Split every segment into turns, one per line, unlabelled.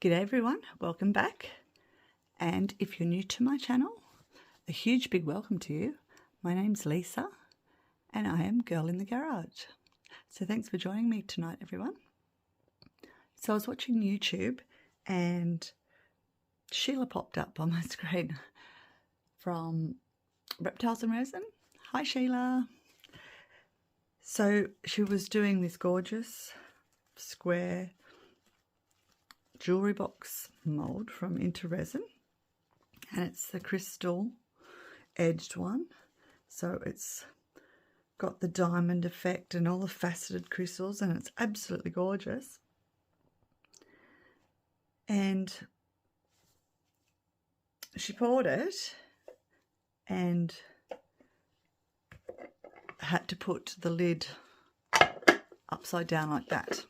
G'day everyone, welcome back. And if you're new to my channel, a huge big welcome to you. My name's Lisa and I am Girl in the Garage. So thanks for joining me tonight everyone. So I was watching YouTube and Sheila popped up on my screen from Reptiles and Resin. Hi Sheila. So she was doing this gorgeous square jewellery box mould from INTORESIN, and it's the crystal edged one, so it's got the diamond effect and all the faceted crystals, and it's absolutely gorgeous. And she poured it and had to put the lid upside down like that.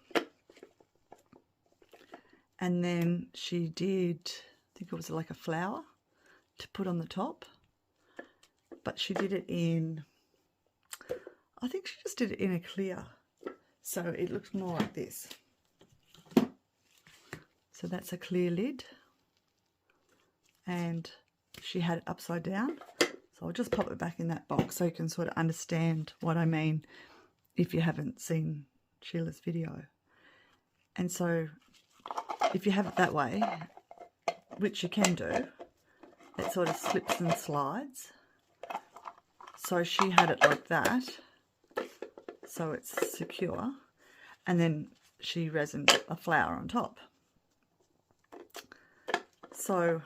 And then she did, I think it was like a flower to put on the top. But she did it in, I think she just did it in a clear. So it looks more like this. So that's a clear lid. And she had it upside down. So I'll just pop it back in that box so you can sort of understand what I mean if you haven't seen Sheila's video. And so if you have it that way, which you can do, it sort of slips and slides. So she had it like that, so it's secure, and then she resined a flower on top. So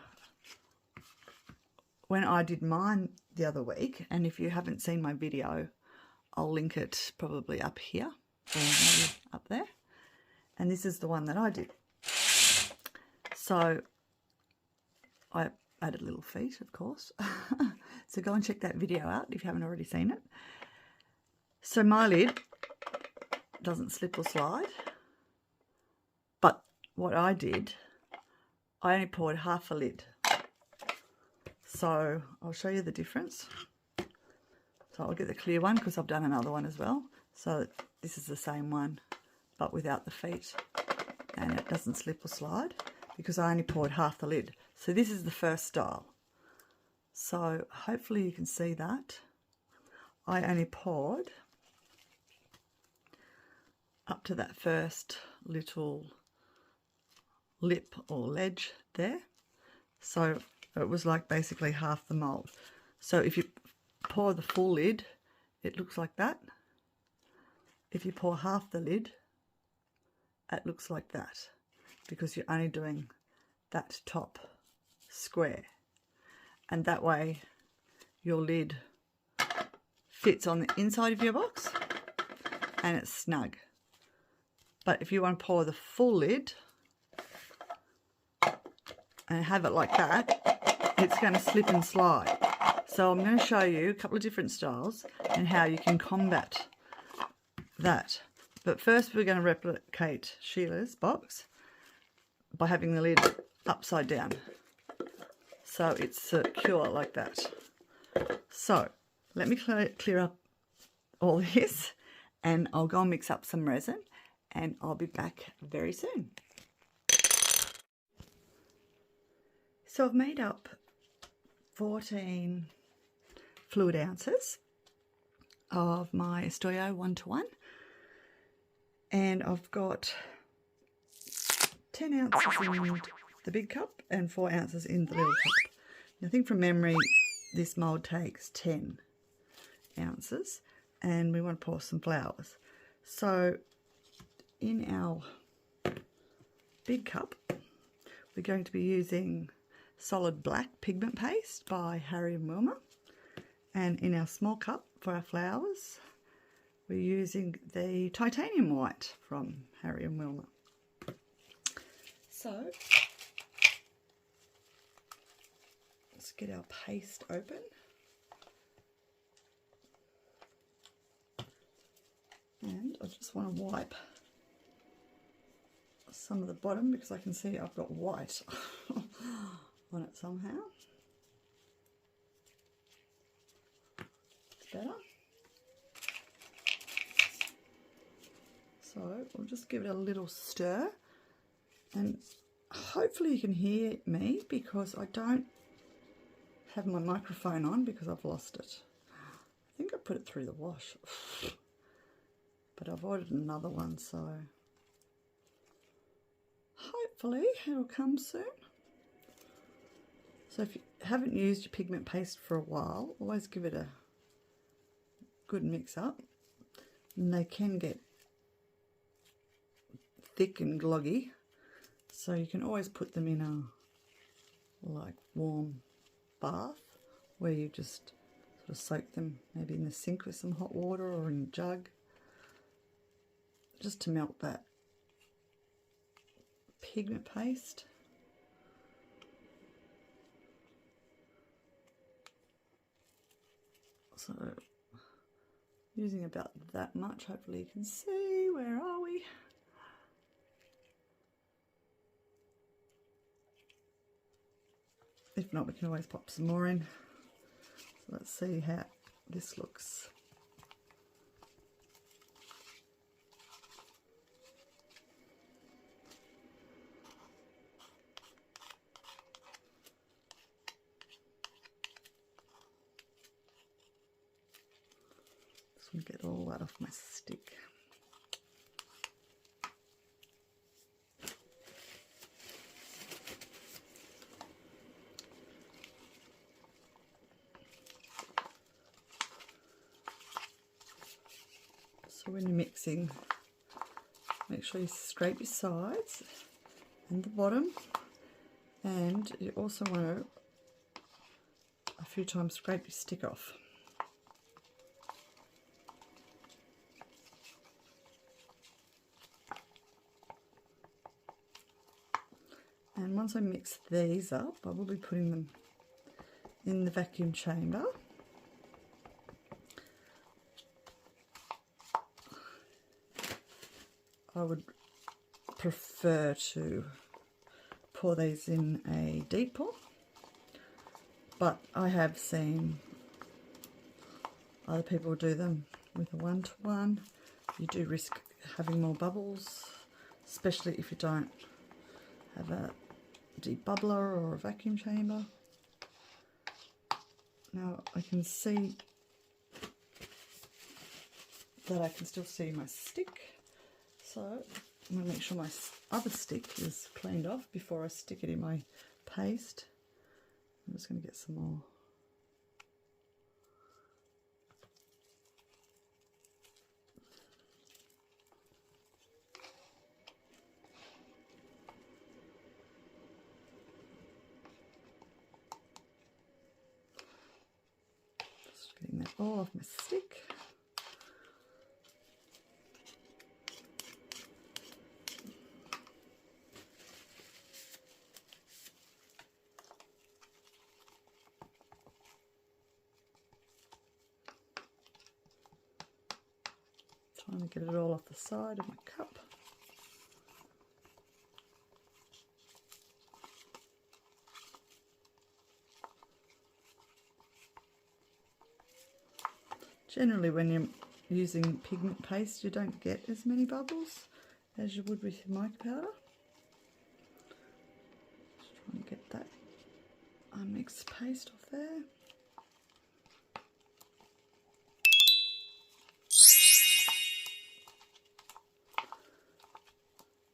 when I did mine the other week, and if you haven't seen my video, I'll link it probably up here or maybe up there. And this is the one that I did. So I added little feet, of course. So go and check that video out if you haven't already seen it. So my lid doesn't slip or slide. But what I did, I only poured half a lid. So I'll show you the difference. So I'll get the clear one because I've done another one as well. So this is the same one, but without the feet. And it doesn't slip or slide, because I only poured half the lid. So this is the first style. So hopefully you can see that. I only poured up to that first little lip or ledge there. So it was like basically half the mould. So if you pour the full lid, it looks like that. If you pour half the lid, it looks like that, because you're only doing that top square, and that way your lid fits on the inside of your box and it's snug. But if you want to pour the full lid and have it like that, it's going to slip and slide. So I'm going to show you a couple of different styles and how you can combat that. But first we're going to replicate Sheila's box by having the lid upside down, so it's secure like that. So let me clear up all this, and I'll go and mix up some resin, and I'll be back very soon. So I've made up 14 fluid ounces of my Estoyo 1:1. And I've got 10 ounces in the big cup and 4 ounces in the little cup. I think from memory this mould takes 10 ounces, and we want to pour some flowers. So in our big cup we're going to be using solid black pigment paste by Harry and Wilma, and in our small cup for our flowers we're using the titanium white from Harry and Wilma. So let's get our paste open. And I just want to wipe some of the bottom because I can see I've got white on it somehow. It's better. So we'll just give it a little stir, and hopefully you can hear me because I don't have my microphone on because I've lost it. I think I put it through the wash, but I've ordered another one, so hopefully it'll come soon. So if you haven't used your pigment paste for a while, always give it a good mix up. And they can get thick and gloggy, so you can always put them in a like warm bath where you just sort of soak them maybe in the sink with some hot water or in a jug, just to melt that pigment paste. So using about that much, hopefully you can see. Where are we? If not, we can always pop some more in. So let's see how this looks. Just want to get all that off my stick. So when you're mixing, make sure you scrape your sides and the bottom, and you also want to a few times scrape your stick off. And once I mix these up, I will be putting them in the vacuum chamber. I would prefer to pour these in a deep pour, but I have seen other people do them with a 1-to-1. You do risk having more bubbles, especially if you don't have a deep bubbler or a vacuum chamber. Now I can see that I can still see my stick. So I'm going to make sure my other stick is cleaned off before I stick it in my paste. I'm just going to get some more. Just getting that all off my stick. Trying to get it all off the side of my cup. Generally, when you're using pigment paste, you don't get as many bubbles as you would with your mica powder. Just trying to get that unmixed paste off there.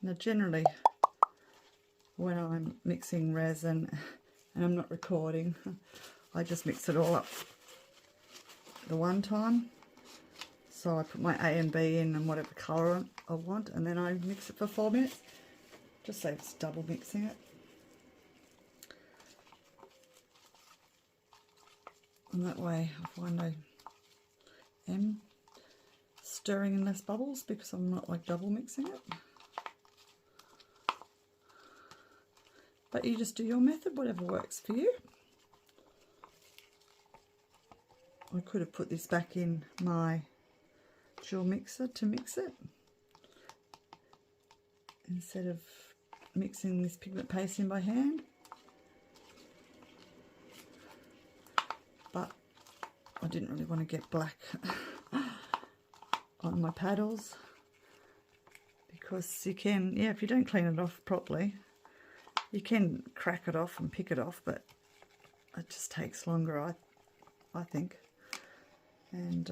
Now generally when I'm mixing resin and I'm not recording, I just mix it all up the one time. So I put my A and B in and whatever colour I want, and then I mix it for 4 minutes. Just saves double mixing it. And that way I find I am stirring in less bubbles because I'm not like double mixing it. But you just do your method, whatever works for you. I could have put this back in my dual mixer to mix it, instead of mixing this pigment paste in by hand. But I didn't really want to get black on my paddles, because you can, yeah, if you don't clean it off properly, You can crack it off and pick it off, but it just takes longer, I think. And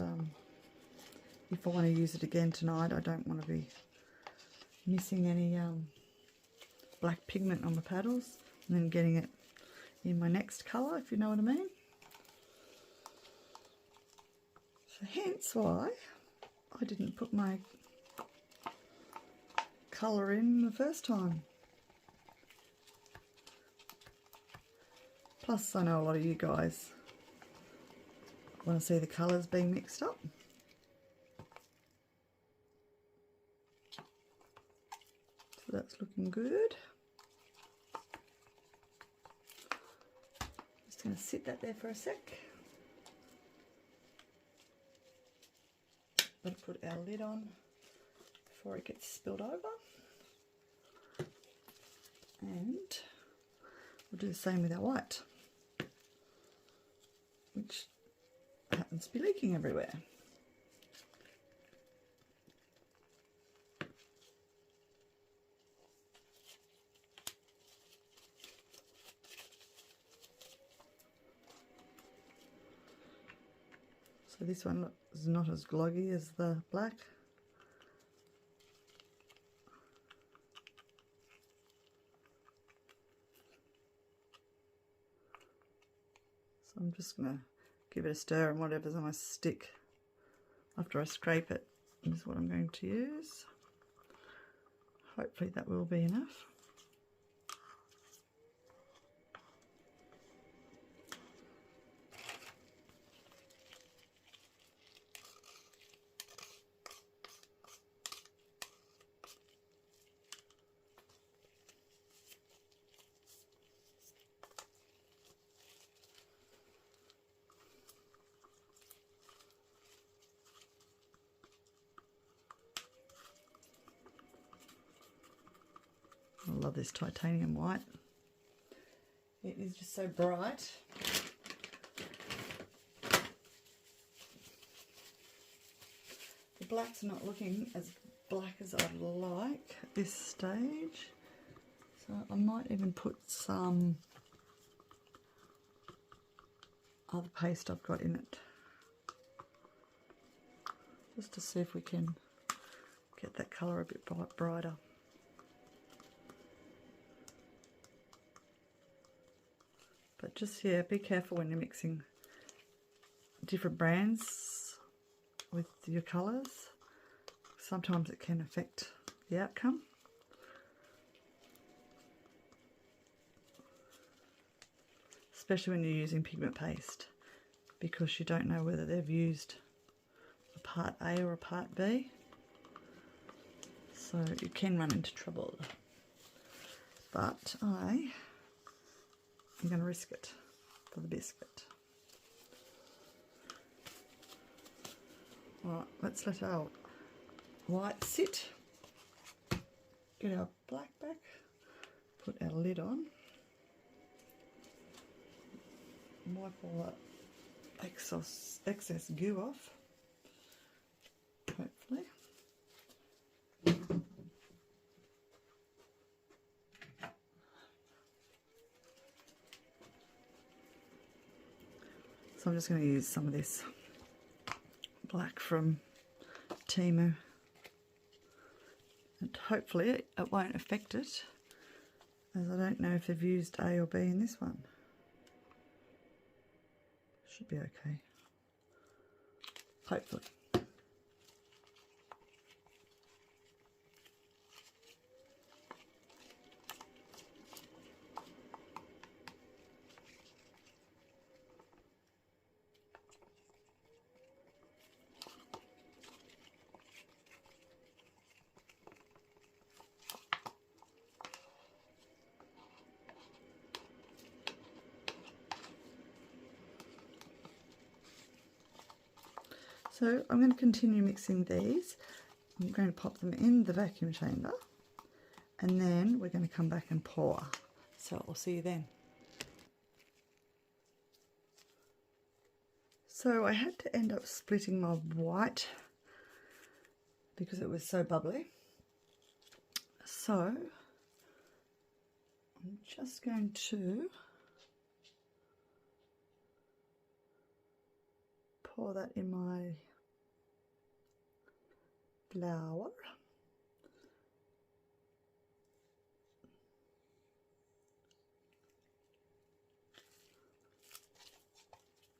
if I want to use it again tonight, I don't want to be missing any black pigment on my paddles and then getting it in my next colour, if you know what I mean. So hence why I didn't put my colour in the first time. Plus I know a lot of you guys want to see the colours being mixed up. So that's looking good. Just going to sit that there for a sec. We'll put our lid on before it gets spilled over. And we'll do the same with our white, which happens to be leaking everywhere. So this one is not as gloggy as the black. So I'm just going to give it a stir, and whatever's on my stick after I scrape it is what I'm going to use. Hopefully that will be enough. I love this titanium white. It is just so bright. The black's not looking as black as I'd like at this stage. So I might even put some other paste I've got in it, just to see if we can get that colour a bit brighter. But just, yeah, be careful when you're mixing different brands with your colours. Sometimes it can affect the outcome. Especially when you're using pigment paste, because you don't know whether they've used a part A or a part B. So you can run into trouble. But I'm going to risk it for the biscuit. Alright, let's let our white sit. Get our black back. Put our lid on. Wipe all that excess goo off. Hopefully. So I'm just going to use some of this black from Temu, and hopefully it won't affect it, as I don't know if they've used A or B in this one. Should be okay, hopefully. So I'm going to continue mixing these. I'm going to pop them in the vacuum chamber, and then we're going to come back and pour. So I'll see you then. So I had to end up splitting my white because it was so bubbly. So I'm just going to pour that in my flour.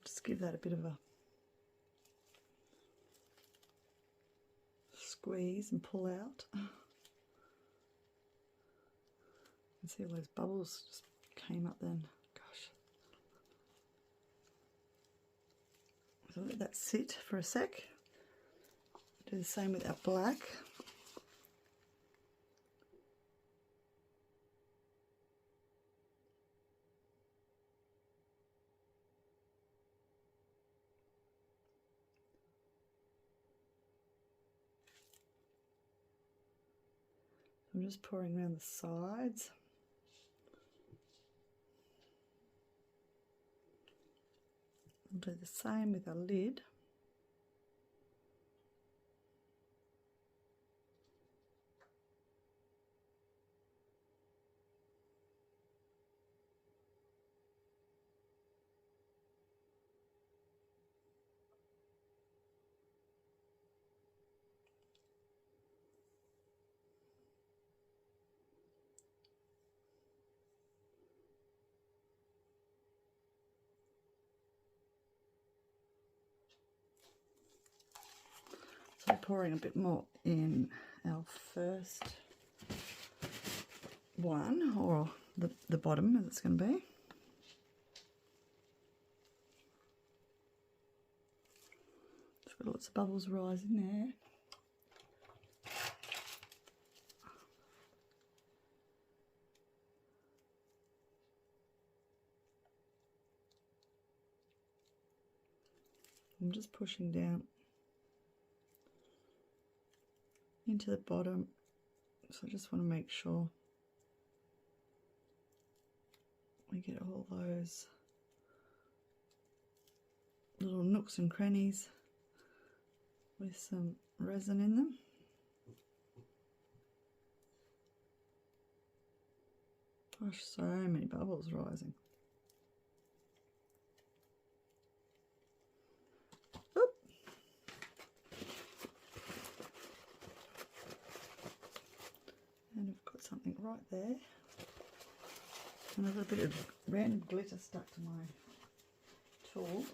Just give that a bit of a squeeze and pull out. And see all those bubbles just came up then. Gosh. So let that sit for a sec. Do the same with our black. I'm just pouring around the sides. I'll do the same with our lid. So pouring a bit more in our first one, or the bottom as it's going to be. It's got lots of bubbles rising there. I'm just pushing down into the bottom, so I just want to make sure we get all those little nooks and crannies with some resin in them. Gosh, so many bubbles rising. Oop. And I've got something right there. And I've got a bit of random glitter stuck to my tool.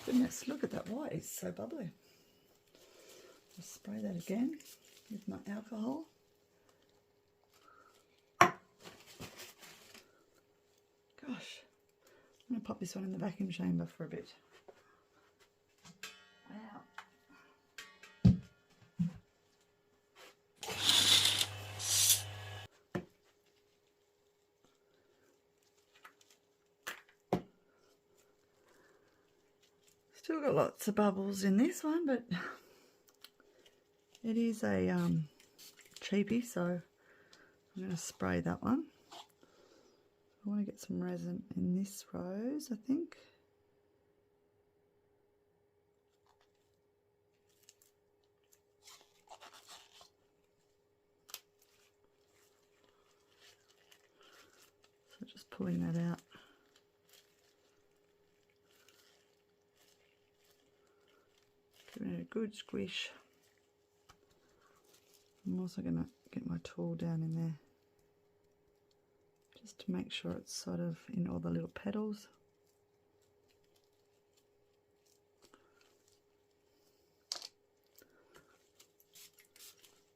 Goodness, look at that white, it's so bubbly. I'll spray that again with my alcohol. Gosh, I'm going to pop this one in the vacuum chamber for a bit. Wow. Still got lots of bubbles in this one, but it is a cheapie, so I'm going to spray that one. I want to get some resin in this rose, I think. So just pulling that out. Giving it a good squish. I'm also going to get my tool down in there just to make sure it's sort of in all the little petals.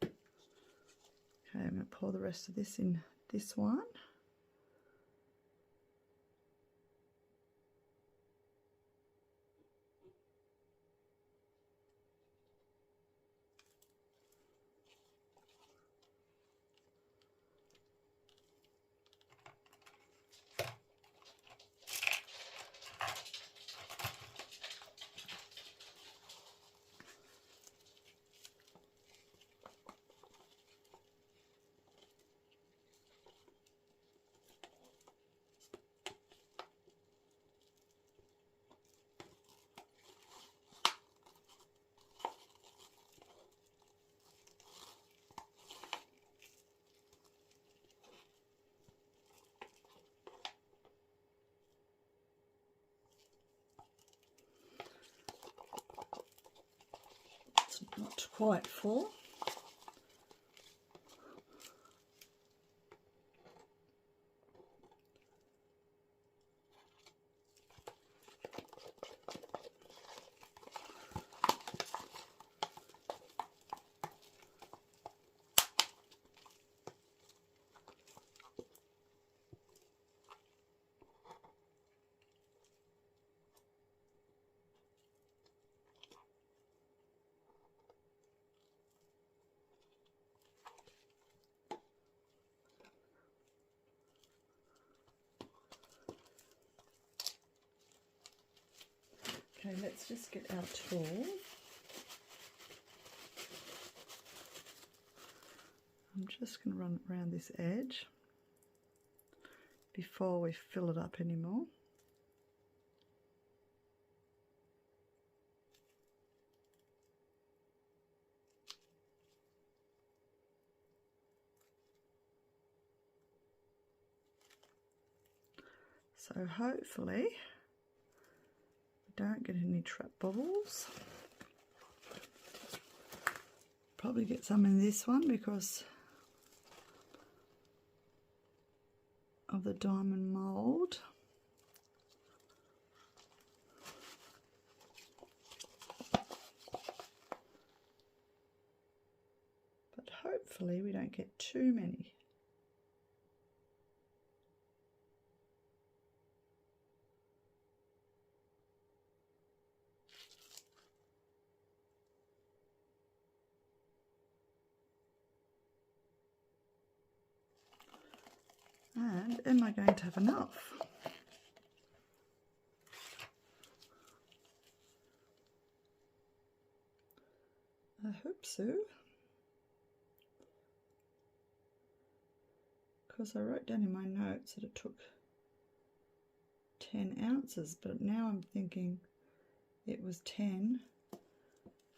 Okay, I'm going to pour the rest of this in this one. quite full. Okay, let's just get our tool. I'm just going to run it around this edge before we fill it up anymore. So hopefully don't get any trap bubbles. Probably get some in this one because of the diamond mold. But hopefully we don't get too many. And am I going to have enough? I hope so. Because I wrote down in my notes that it took 10 ounces, but now I'm thinking it was 10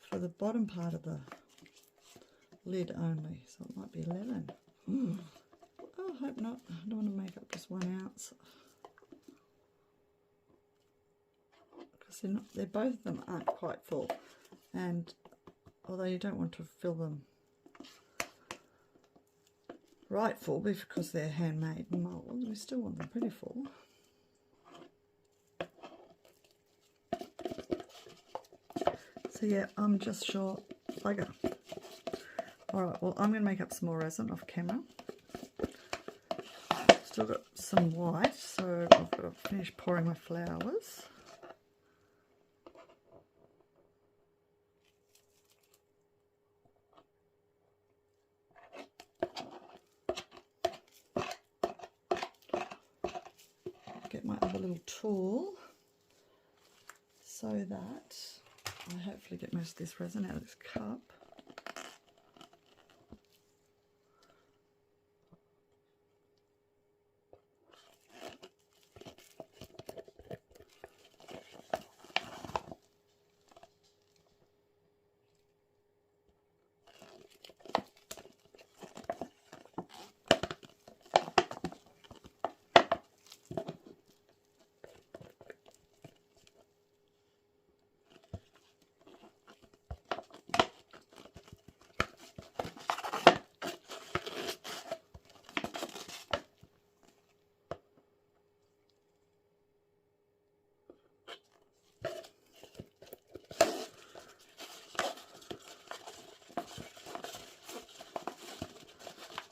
for the bottom part of the lid only, so it might be 11. Oh, I hope not. I don't want to make up just 1 ounce. Because they're both of them aren't quite full. And although you don't want to fill them right full because they're handmade molds, we still want them pretty full. So yeah, I'm just short. Okay. Alright, well I'm going to make up some more resin off camera. Still got some white, so I've got to finish pouring my flowers. Get my other little tool so that I hopefully get most of this resin out of this cup.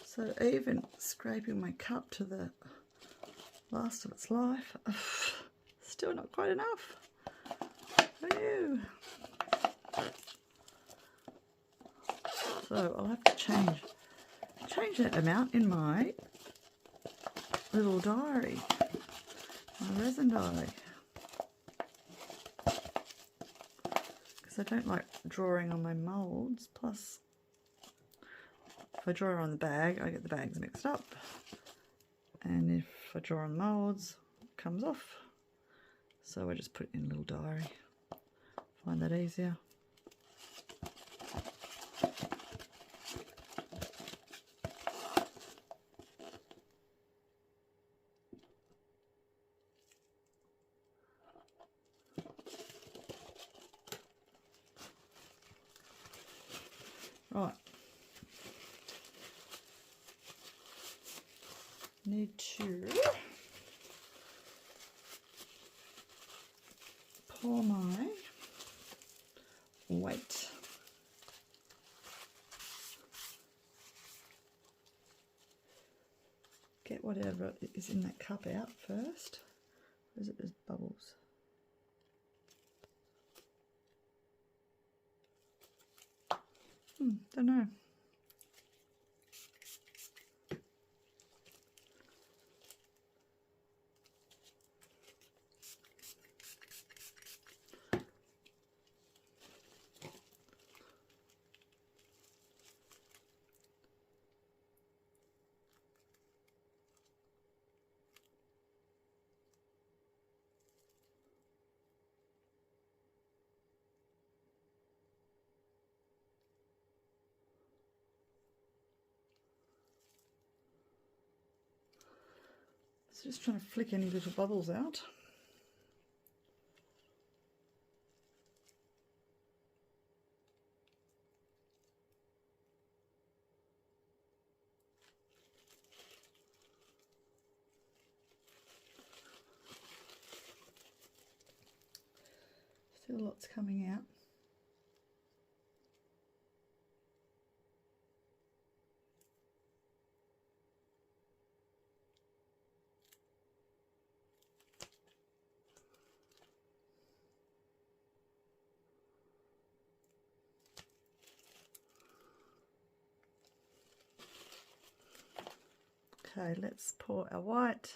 So even scraping my cup to the last of its life, still not quite enough. Oh no. So I'll have to change that amount in my little diary, my resin diary. Because I don't like drawing on my molds, plus if I draw on the bag, I get the bags mixed up. And if I draw on the molds, it comes off. So I just put it in a little diary. Find that easier. need to pour my weight. Get whatever is in that cup out first. Or is it just bubbles? Don't know. So just trying to flick any little bubbles out. Still lots coming out. Okay, let's pour our white.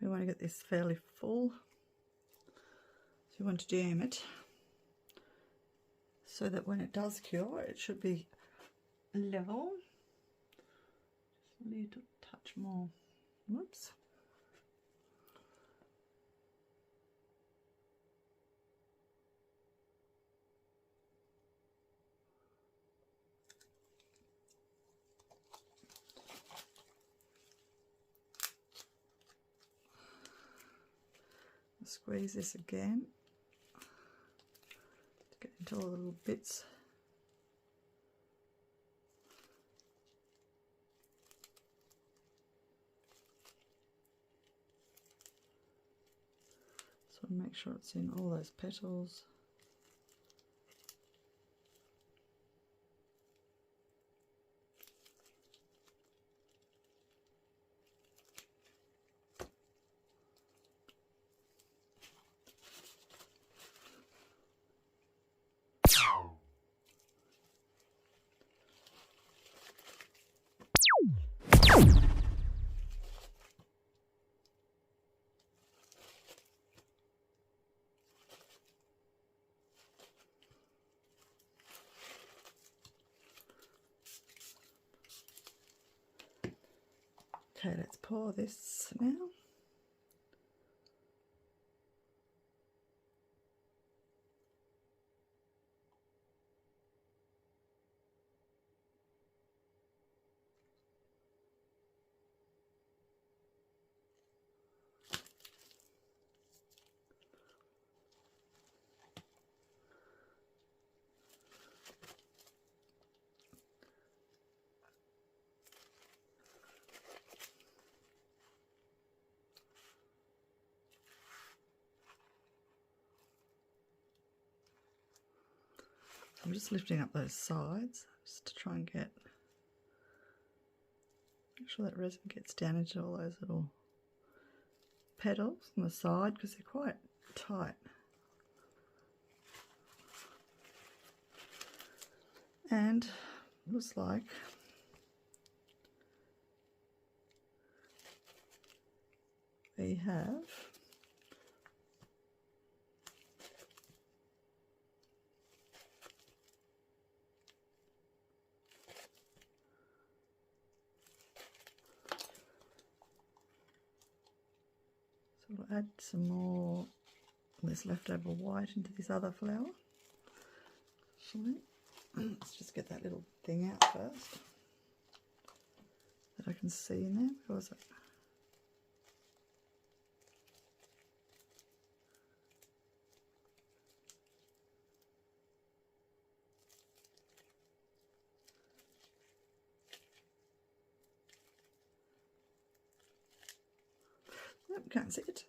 We want to get this fairly full, so you want to jam it so that when it does cure it should be level. Just a little touch more. Whoops. Squeeze this again to get into all the little bits. So make sure it's in all those petals. Okay, let's pour this now. I'm just lifting up those sides just to try and make sure that resin gets down into all those little petals on the side because they're quite tight. And looks like we have we'll add some more of this leftover white into this other flower. Actually, let's just get that little thing out first that I can see in there. Where was it? Oh, can't see it.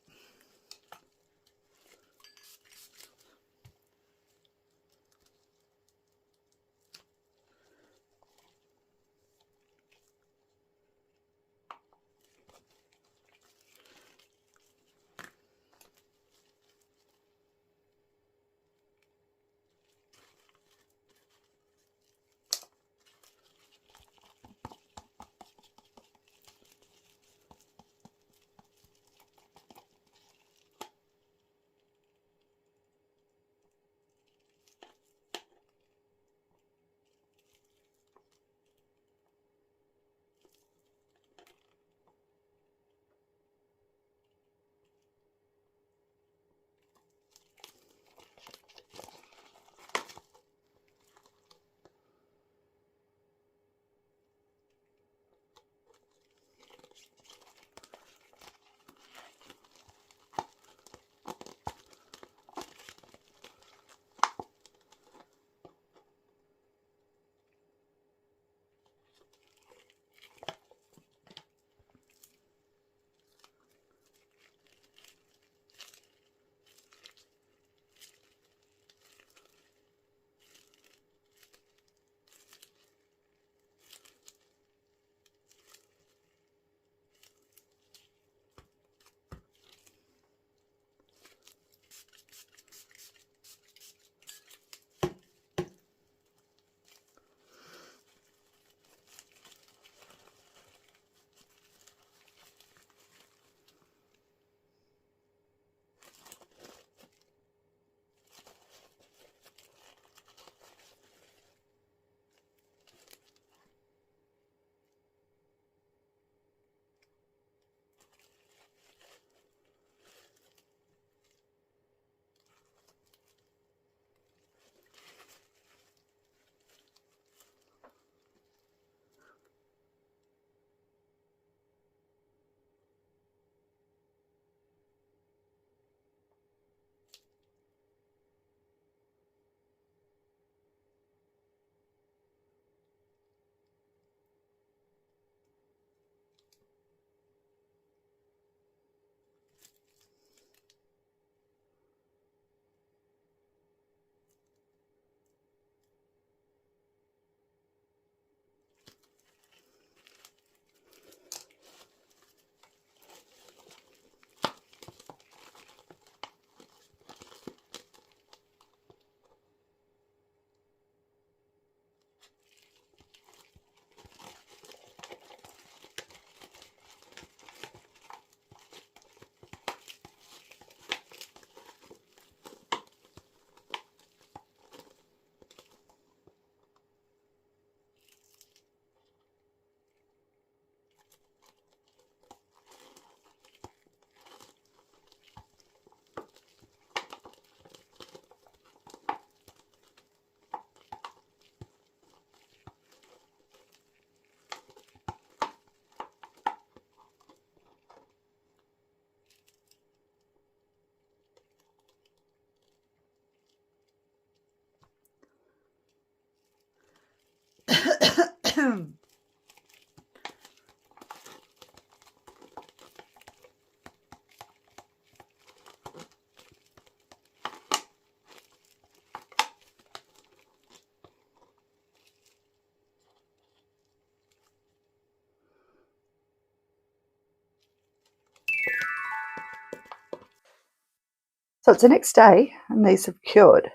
So it's the next day and these have cured.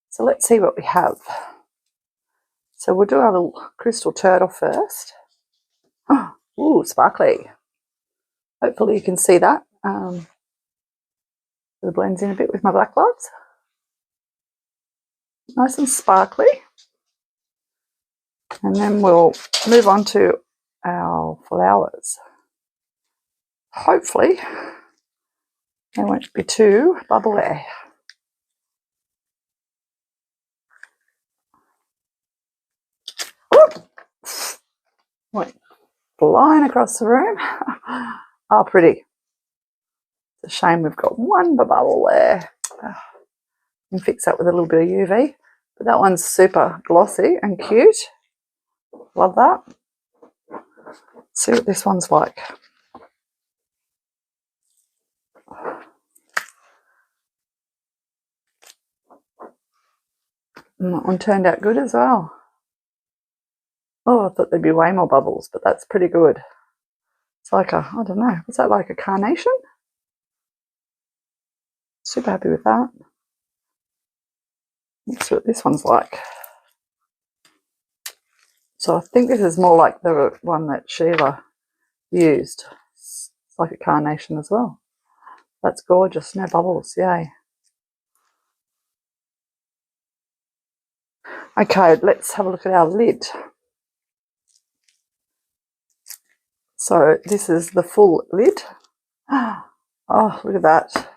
So let's see what we have. So we'll do our little crystal turtle first. Oh, ooh, sparkly. Hopefully you can see that. It blends in a bit with my black lights. Nice and sparkly. And then we'll move on to our flowers. Hopefully they won't be too bubbly. Went flying across the room. Oh, pretty. It's a shame we've got one bubble there. You can fix that with a little bit of UV. But that one's super glossy and cute. Love that. Let's see what this one's like. And that one turned out good as well. Oh, I thought there'd be way more bubbles, but that's pretty good. It's like a, I don't know, was that like a carnation? Super happy with that. Let's see what this one's like. So I think this is more like the one that Sheila used. It's like a carnation as well. That's gorgeous, no bubbles, yay. Okay, let's have a look at our lid. So this is the full lid. Oh, look at that.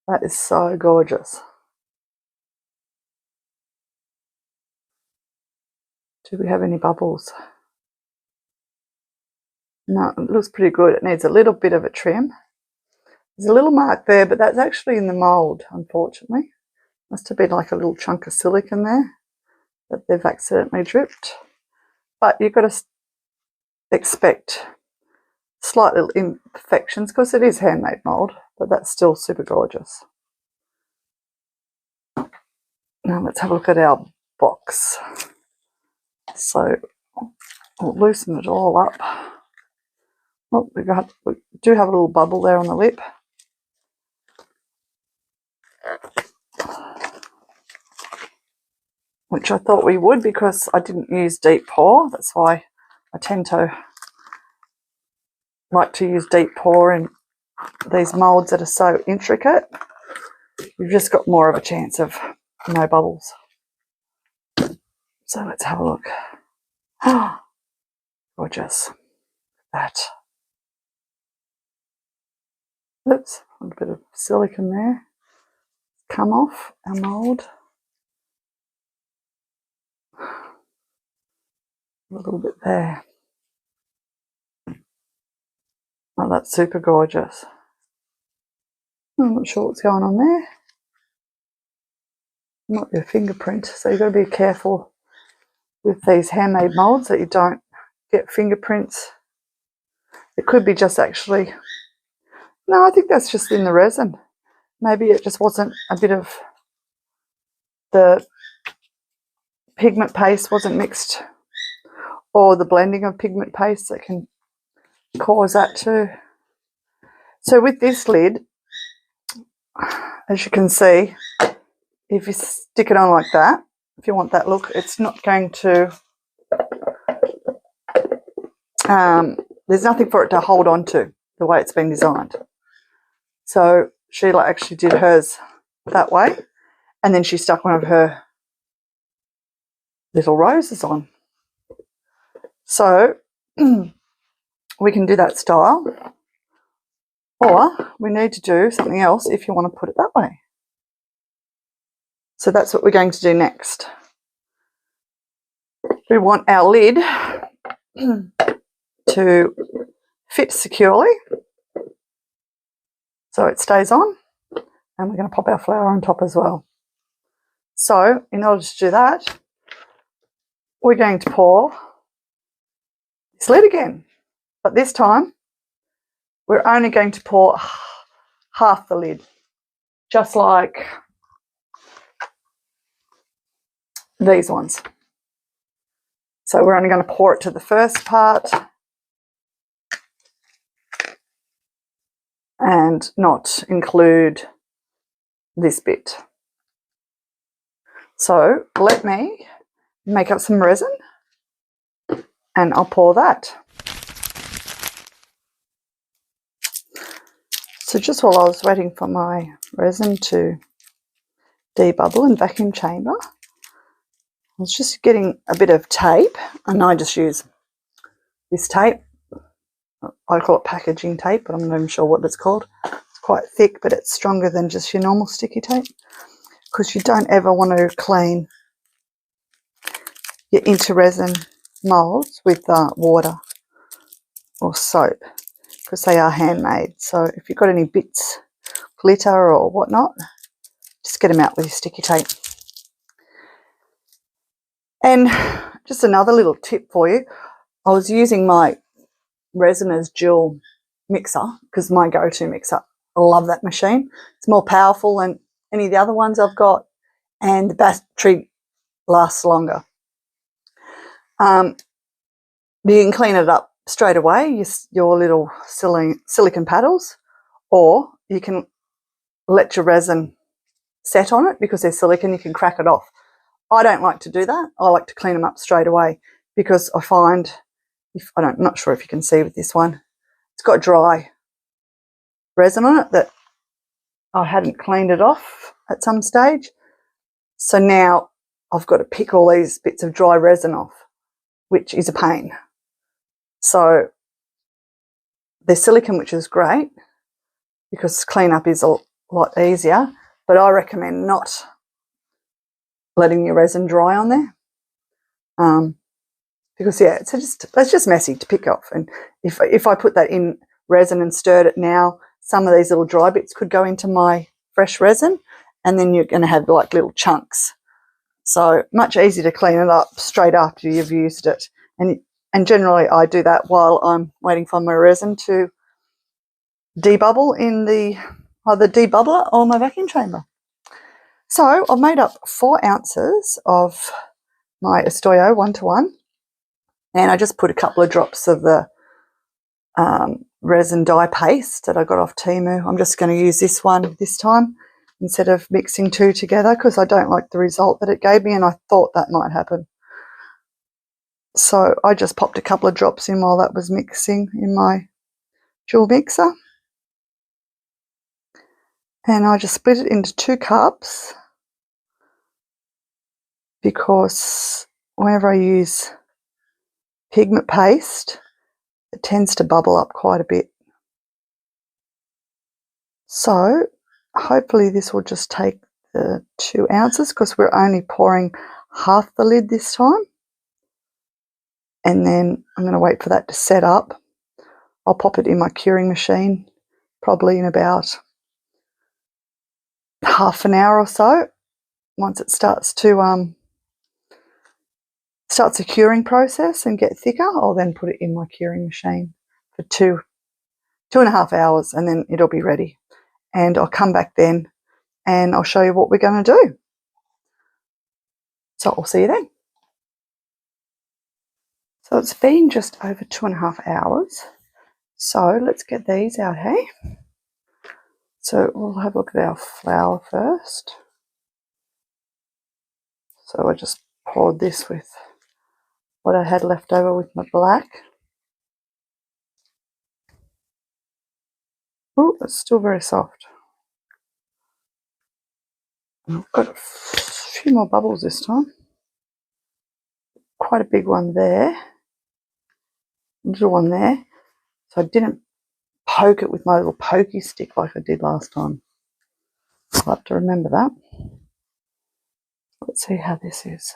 That is so gorgeous. Do we have any bubbles? No, it looks pretty good. It needs a little bit of a trim. There's a little mark there, but that's actually in the mould, unfortunately. Must have been like a little chunk of silicone there that they've accidentally dripped. But you've got to expect slight little imperfections because it is handmade mould, but that's still super gorgeous. Now let's have a look at our box. So we'll loosen it all up. Oh, we do have a little bubble there on the lip. Which I thought we would because I didn't use deep pour. That's why I tend to like to use deep pour in these moulds that are so intricate. You've just got more of a chance of no bubbles. So let's have a look. Ah, gorgeous. That. Oops, a little bit of silicone there. Come off our mould. A little bit there. Oh, that's super gorgeous. I'm not sure what's going on there. Might be a fingerprint, so you've got to be careful with these handmade moulds that you don't get fingerprints. It could be just actually, no, I think that's just in the resin. Maybe it just wasn't a bit of the pigment paste wasn't mixed, or the blending of pigment paste that can cause that too. So with this lid, as you can see, if you stick it on like that, if you want that look, it's not going to, there's nothing for it to hold on to the way it's been designed. So Sheila actually did hers that way, and then she stuck one of her little roses on. So we can do that style, or we need to do something else if you want to put it that way. So that's what we're going to do next. We want our lid to fit securely so it stays on, and we're going to pop our flower on top as well. So in order to do that, we're going to pour this lid again, but this time we're only going to pour half the lid, just like these ones. So we're only going to pour it to the first part and not include this bit. So let me make up some resin and I'll pour that. So just while I was waiting for my resin to debubble and vacuum chamber, I was just getting a bit of tape, and I just use this tape. I call it packaging tape, but I'm not even sure what it's called. It's quite thick, but it's stronger than just your normal sticky tape, because you don't ever want to clean your INTORESIN moulds with water or soap, because they are handmade. So if you've got any bits, glitter or whatnot, just get them out with your sticky tape. And just another little tip for you, I was using my RESINERS dual mixer, because my go-to mixer I love that machine. It's more powerful than any of the other ones I've got, and the battery lasts longer. You can clean it up straight away, your little silicone paddles, or you can let your resin set on it because they're silicone, you can crack it off. I don't like to do that. I like to clean them up straight away because I find, I'm not sure if you can see with this one, it's got dry resin on it that I hadn't cleaned it off at some stage. So now I've got to pick all these bits of dry resin off, which is a pain. So they're silicone, which is great because cleanup is a lot easier, but I recommend not letting your resin dry on there. Because yeah, it's just messy to pick off. And if I put that in resin and stirred it now, some of these little dry bits could go into my fresh resin, and then you're going to have like little chunks. So much easier to clean it up straight after you've used it. And generally I do that while I'm waiting for my resin to debubble in the either debubbler or my vacuum chamber. So I've made up 4 ounces of my Estoyo 1:1, and I just put a couple of drops of the resin dye paste that I got off Temu. I'm just going to use this one this time instead of mixing 2 together because I don't like the result that it gave me, and I thought that might happen. So I just popped a couple of drops in while that was mixing in my dual mixer. And I just split it into 2 cups because whenever I use pigment paste, it tends to bubble up quite a bit. So hopefully this will just take the 2 ounces because we're only pouring half the lid this time. And then I'm going to wait for that to set up. I'll pop it in my curing machine probably in about half an hour or so. Once it starts to starts the curing process and get thicker, I'll then put it in my curing machine for 2.5 hours, and then it'll be ready. And I'll come back then and I'll show you what we're going to do. So I'll see you then. So it's been just over 2.5 hours. So let's get these out, hey? So we'll have a look at our flour first. So I just poured this with what I had left over with my black. Oh, it's still very soft. I've got a few more bubbles this time. Quite a big one there. Little one there. So I didn't poke it with my little pokey stick like I did last time. I'll have to remember that. Let's see how this is.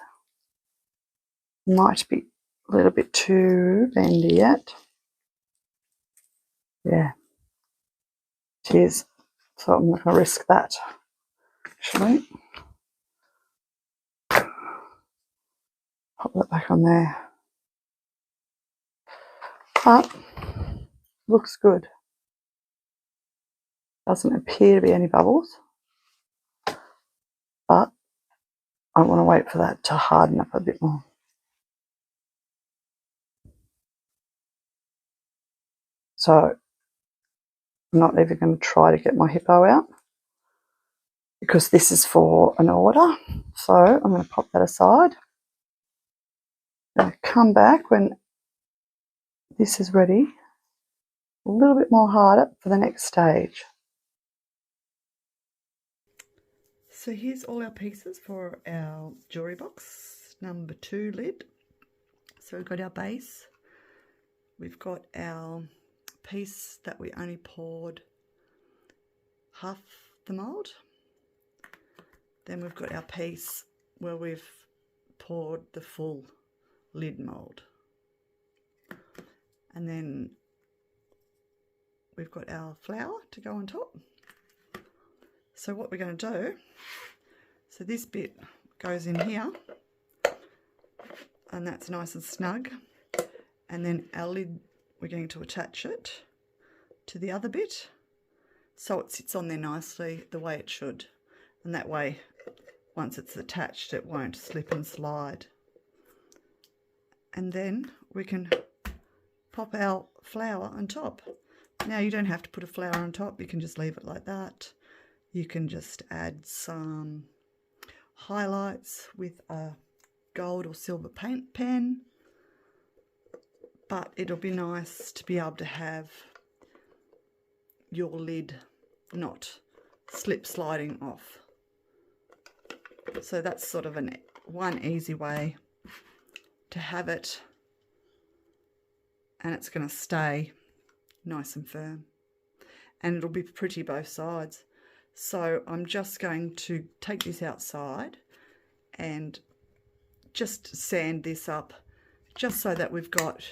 Might be a little bit too bendy yet. Yeah, it is. So I'm not going to risk that, actually. Pop that back on there. But looks good. Doesn't appear to be any bubbles. But I want to wait for that to harden up a bit more. So I'm not even going to try to get my hippo out because this is for an order. So I'm going to pop that aside. I'm going to come back when this is ready, a little bit more harder for the next stage. So here's all our pieces for our jewellery box, number 2 lid. So we've got our base, we've got our piece that we only poured half the mould. Then we've got our piece where we've poured the full lid mould. And then we've got our flour to go on top. So what we're going to do, so this bit goes in here and that's nice and snug, and then our lid, we're going to attach it to the other bit so it sits on there nicely the way it should, and that way once it's attached it won't slip and slide. And then we can pop our flower on top. Now you don't have to put a flower on top, you can just leave it like that. You can just add some highlights with a gold or silver paint pen, but it'll be nice to be able to have your lid not slip sliding off. So that's sort of one easy way to have it, and it's going to stay nice and firm, and it'll be pretty both sides. So I'm just going to take this outside and just sand this up just so that we've got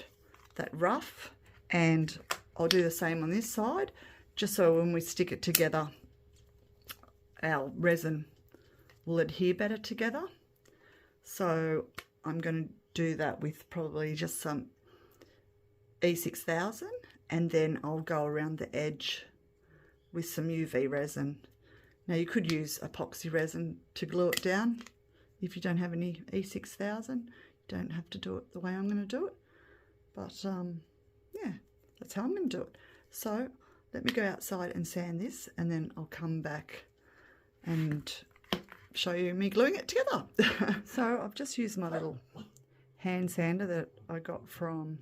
that rough, and I'll do the same on this side just so when we stick it together our resin will adhere better together. So I'm going to do that with probably just some E6000, and then I'll go around the edge with some UV resin. Now you could use epoxy resin to glue it down if you don't have any E6000. You don't have to do it the way I'm going to do it, but yeah, that's how I'm going to do it. So let me go outside and sand this, and then I'll come back and show you me gluing it together. So I've just used my little hand sander that I got from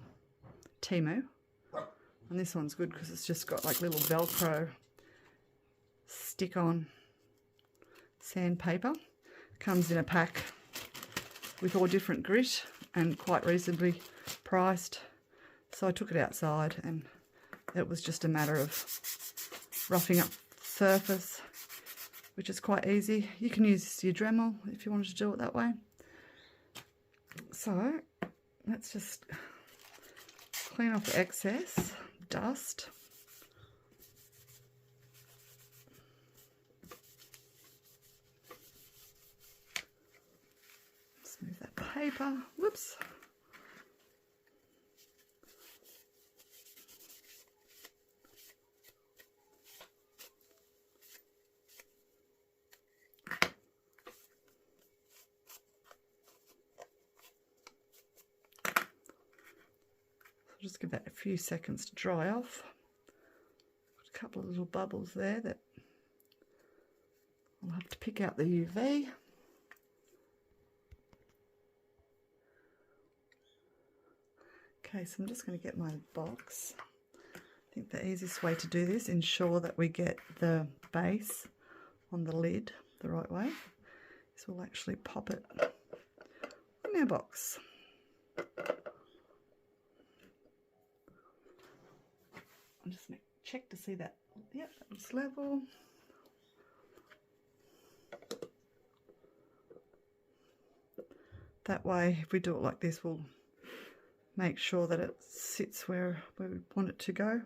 Temu, and this one's good because it's just got like little Velcro stick-on sandpaper. Comes in a pack with all different grit and quite reasonably priced. So I took it outside, and it was just a matter of roughing up the surface, which is quite easy. You can use your Dremel if you wanted to do it that way. So let's just clean off the excess dust. Smooth that paper. Whoops. Just give that a few seconds to dry off. Got a couple of little bubbles there that I'll have to pick out the UV. Okay, so I'm just going to get my box. I think the easiest way to do this, ensure that we get the base on the lid the right way, is we'll actually pop it in our box. I'm just going to check to see that, yep, it's level. That way, if we do it like this, we'll make sure that it sits where we want it to go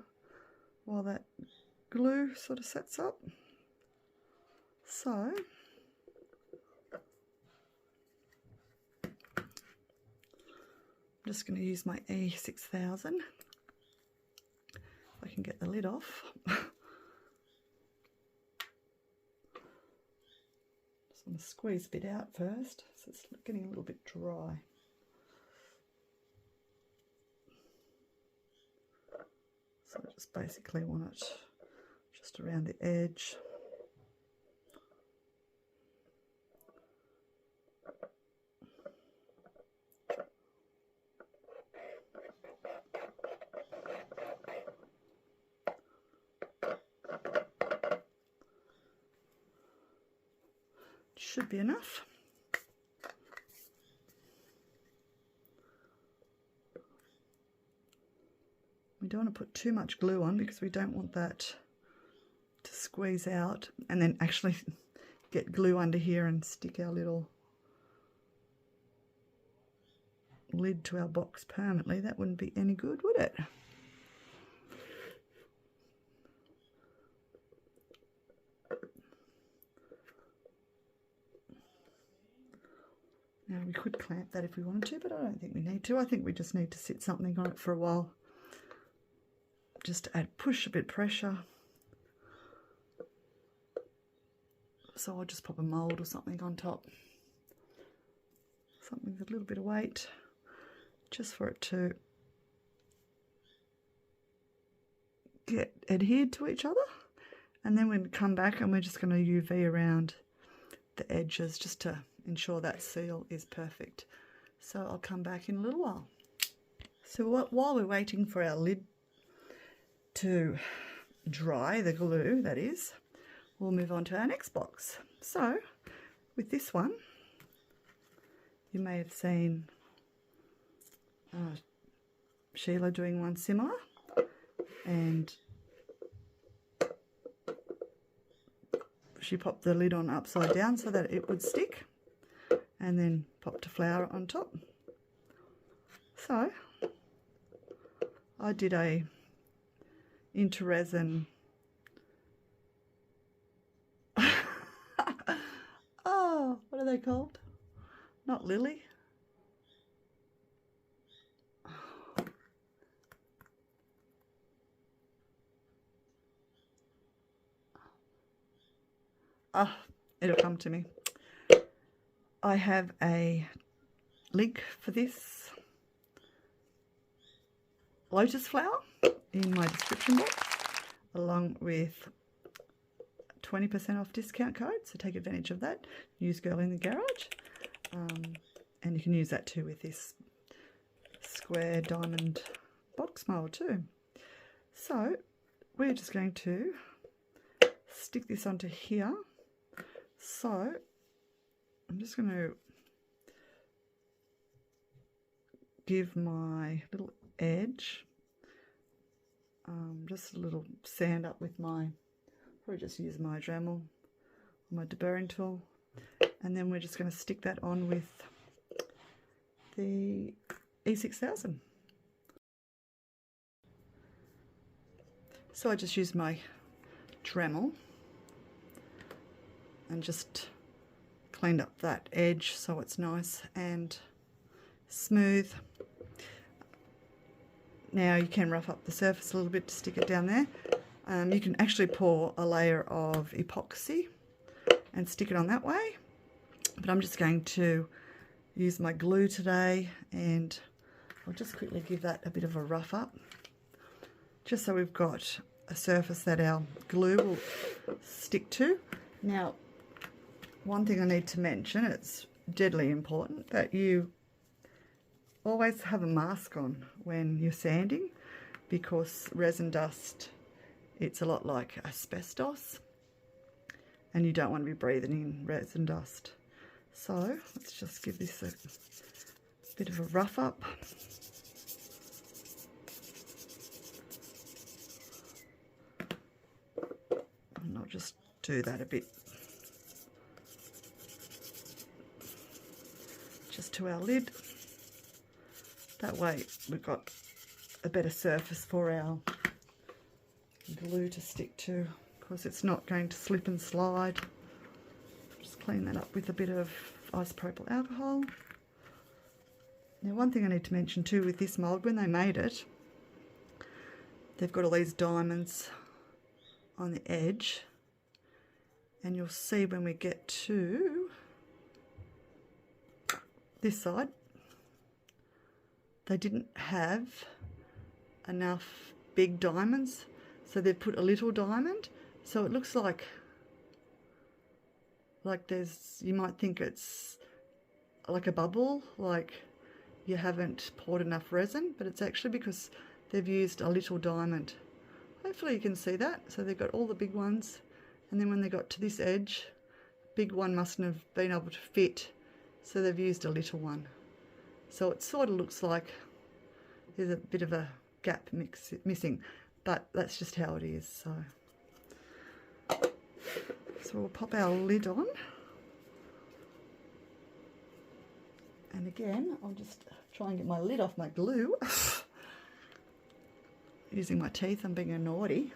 while that glue sort of sets up. So I'm just going to use my E6000. I can get the lid off. Just want to squeeze a bit out first, so it's getting a little bit dry. So I just basically want it just around the edge. Should be enough. We don't want to put too much glue on because we don't want that to squeeze out and then actually get glue under here and stick our little lid to our box permanently. That wouldn't be any good, would it? Now we could clamp that if we wanted to, but I don't think we need to. I think we just need to sit something on it for a while. Just to push a bit of pressure. So I'll just pop a mould or something on top. Something with a little bit of weight, just for it to get adhered to each other. And then we'll come back and we're just going to UV around the edges just to ensure that seal is perfect. So I'll come back in a little while. So while we're waiting for our lid to dry, the glue that is, we'll move on to our next box. So with this one, you may have seen Sheila doing one similar, and she popped the lid on upside down so that it would stick, and then popped a flower on top. So I did a INTORESIN oh, what are they called? Not lily. Ah, it'll come to me. I have a link for this Lotus flower in my description box, along with 20% off discount code, so take advantage of that. Use Girl in the Garage, and you can use that too with this square diamond box mold too. So we're just going to stick this onto here. So I'm just going to give my little edge just a little sand up with my, probably just use my Dremel, my deburring tool, and then we're just going to stick that on with the E6000. So I just use my Dremel and just cleaned up that edge so it's nice and smooth. Now you can rough up the surface a little bit to stick it down there. You can actually pour a layer of epoxy and stick it on that way, but I'm just going to use my glue today, and I'll just quickly give that a bit of a rough up, just so we've got a surface that our glue will stick to. Now, one thing I need to mention, it's deadly important that you always have a mask on when you're sanding, because resin dust, it's a lot like asbestos, and you don't want to be breathing in resin dust. So let's just give this a bit of a rough up. And I'll just do that a bit just to our lid. That way we've got a better surface for our glue to stick to. Of course, it's not going to slip and slide. Just clean that up with a bit of isopropyl alcohol. Now, one thing I need to mention too with this mould, when they made it, they've got all these diamonds on the edge, and you'll see when we get to this side, they didn't have enough big diamonds, so they've put a little diamond, so it looks like there's, you might think it's like a bubble, like you haven't poured enough resin, but it's actually because they've used a little diamond. Hopefully you can see that. So they've got all the big ones, and then when they got to this edge, big one mustn't have been able to fit, so they've used a little one. So it sort of looks like there's a bit of a gap missing, but that's just how it is. So we'll pop our lid on, and again I'll just try and get my lid off my glue. Using my teeth, I'm being a naughty,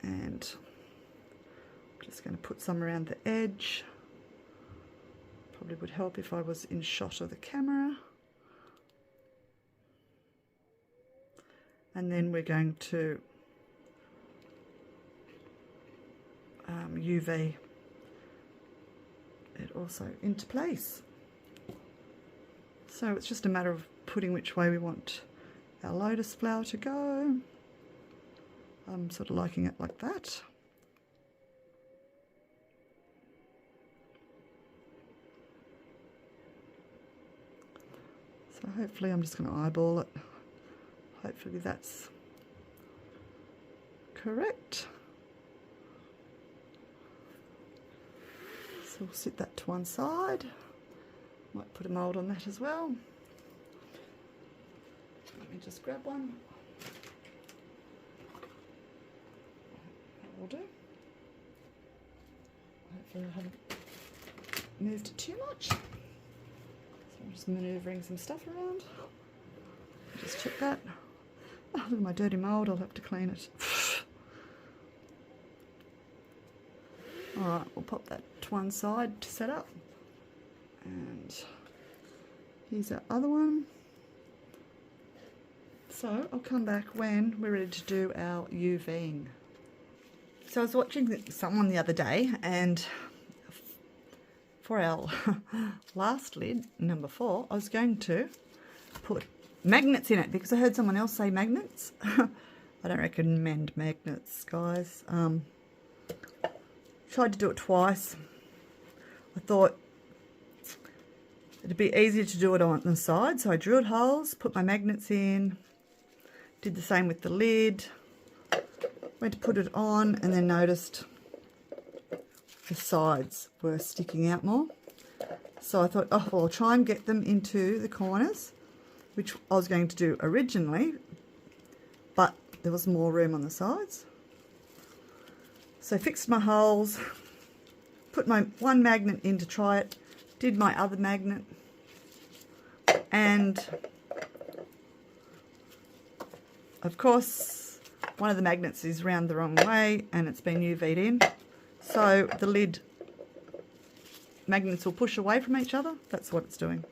and I'm just going to put some around the edge. Probably would help if I was in shot of the camera. And then we're going to UV it also into place. So it's just a matter of putting which way we want our lotus flower to go. I'm sort of liking it like that. So hopefully I'm just going to eyeball it. Hopefully that's correct. So we'll sit that to one side. Might put a mould on that as well. Let me just grab one. That will do. Hopefully I haven't moved it too much. So I'm just manoeuvring some stuff around. Just check that. Oh, look at my dirty mould, I'll have to clean it. Alright, we'll pop that to one side to set up. And here's our other one. So I'll come back when we're ready to do our UVing. So I was watching someone the other day, and for our last lid, number 4, I was going to put magnets in it because I heard someone else say magnets. I don't recommend magnets, guys. Tried to do it twice. I thought it'd be easier to do it on the side, so I drilled holes, put my magnets in, did the same with the lid, went to put it on, and then noticed the sides were sticking out more. So I thought, oh, well, I'll try and get them into the corners, which I was going to do originally, but there was more room on the sides. So I fixed my holes, put my one magnet in to try it, did my other magnet, and of course one of the magnets is round the wrong way and it's been UV'd in. So the lid magnets will push away from each other. That's what it's doing.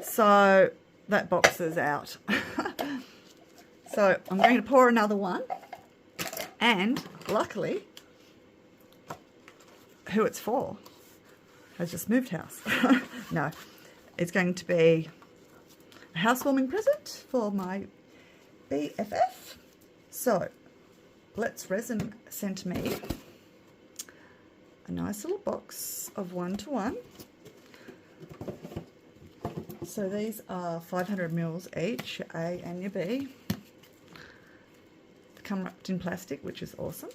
So that box is out. So I'm going to pour another one, and luckily who it's for has just moved house. No, it's going to be a housewarming present for my BFF. So letsresin sent me a nice little box of 1-to-1. So these are 500 mils each, your A and your B. They come wrapped in plastic, which is awesome.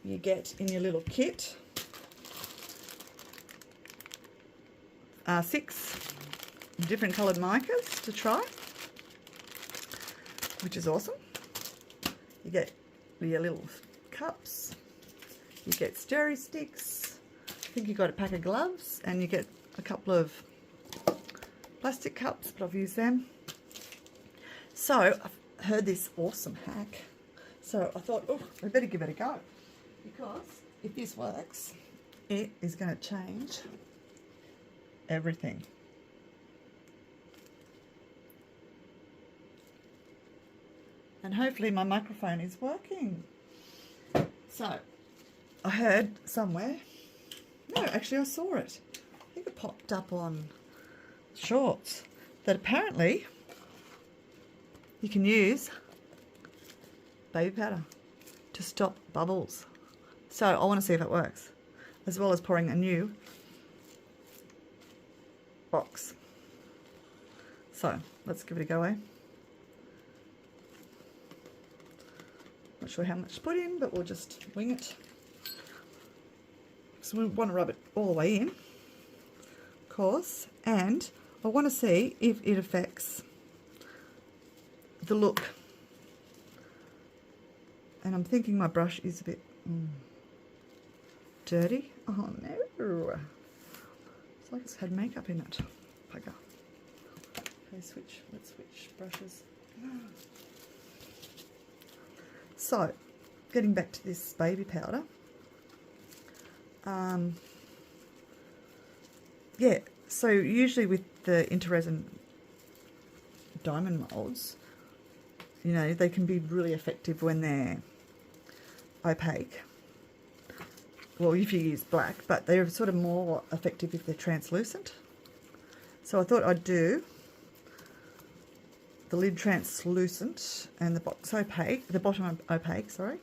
You get in your little kit 6 different coloured micas to try, which is awesome. You get your little cups, you get stirry sticks, I think you got a pack of gloves, and you get a couple of plastic cups, but I've used them. So I've heard this awesome hack, so I thought, oh, we better give it a go, because if this works, it is going to change everything. And hopefully my microphone is working. So I heard somewhere, no, actually I saw it, I think it popped up on shorts, that apparently you can use baby powder to stop bubbles. So I want to see if it works, as well as pouring a new box. So let's give it a go, eh? Not sure how much to put in, but we'll just wing it. So we want to rub it all the way in, of course, and I want to see if it affects the look. And I'm thinking my brush is a bit dirty. Oh no, it's like it's had makeup in it. Bugger. Okay, let's switch brushes. So, getting back to this baby powder. Yeah, so usually with the INTORESIN diamond molds, you know, they can be really effective when they're opaque. well, if you use black, but they're sort of more effective if they're translucent. So I thought I'd do the lid translucent and the box opaque, the bottom opaque, sorry,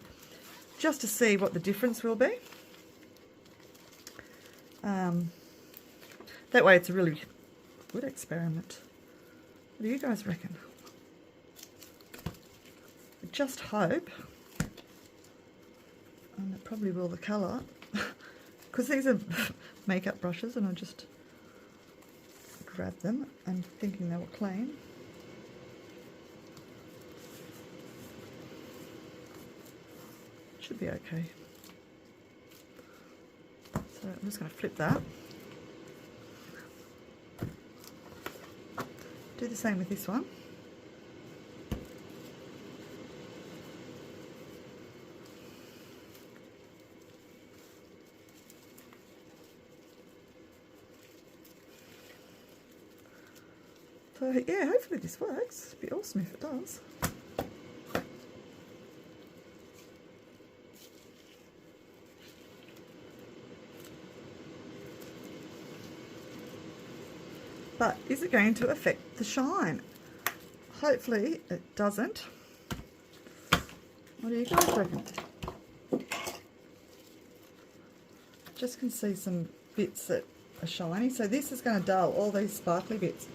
just to see what the difference will be. That way it's a really good experiment. What do you guys reckon? I just hope, and it probably will the colour, because these are makeup brushes and I just grabbed them and thinking they were clean. Should be okay. So I'm just going to flip that. Do the same with this one. So yeah, hopefully this works. It'd be awesome if it does. But is it going to affect the shine? Hopefully it doesn't. What do you guys reckon? Just can see some bits that are shiny. So this is going to dull all these sparkly bits,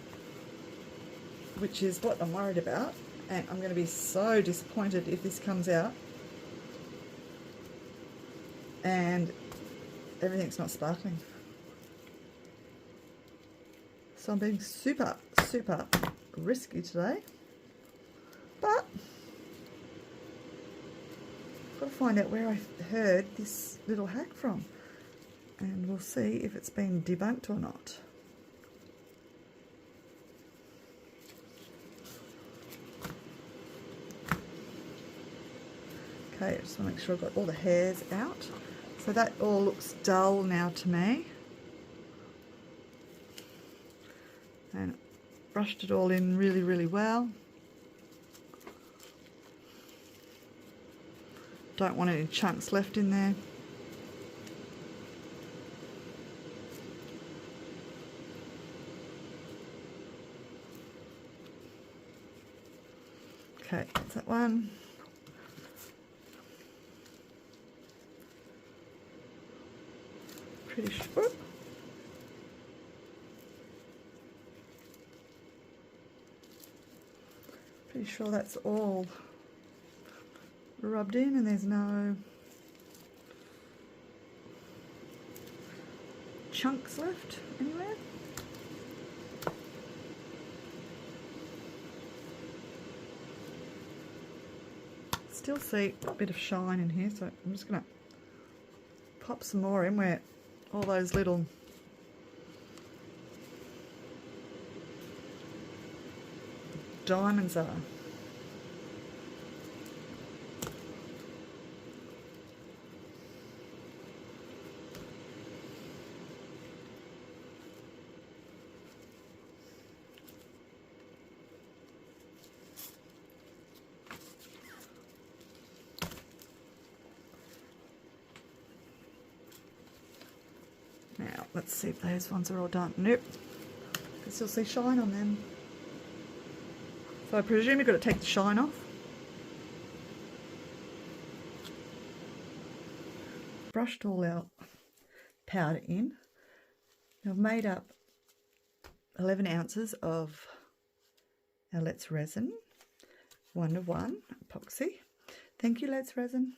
which is what I'm worried about. And I'm going to be so disappointed if this comes out and everything's not sparkling. So I'm being super, super risky today. But I've got to find out where I heard this little hack from. And we'll see if it's been debunked or not. Okay, I just want to make sure I've got all the hairs out. So that all looks dull now to me. And brushed it all in really, really well. Don't want any chunks left in there. Okay, that's that one. Pretty sure. Pretty sure that's all rubbed in and there's no chunks left anywhere. Still see a bit of shine in here, so I'm just going to pop some more in where all those little diamonds are. Now, let's see if those ones are all done. Nope. You can still see shine on them. So I presume you've got to take the shine off. Brushed all our powder in. Now I've made up 11 ounces of our Let's Resin 1:1 epoxy. Thank you, Let's Resin.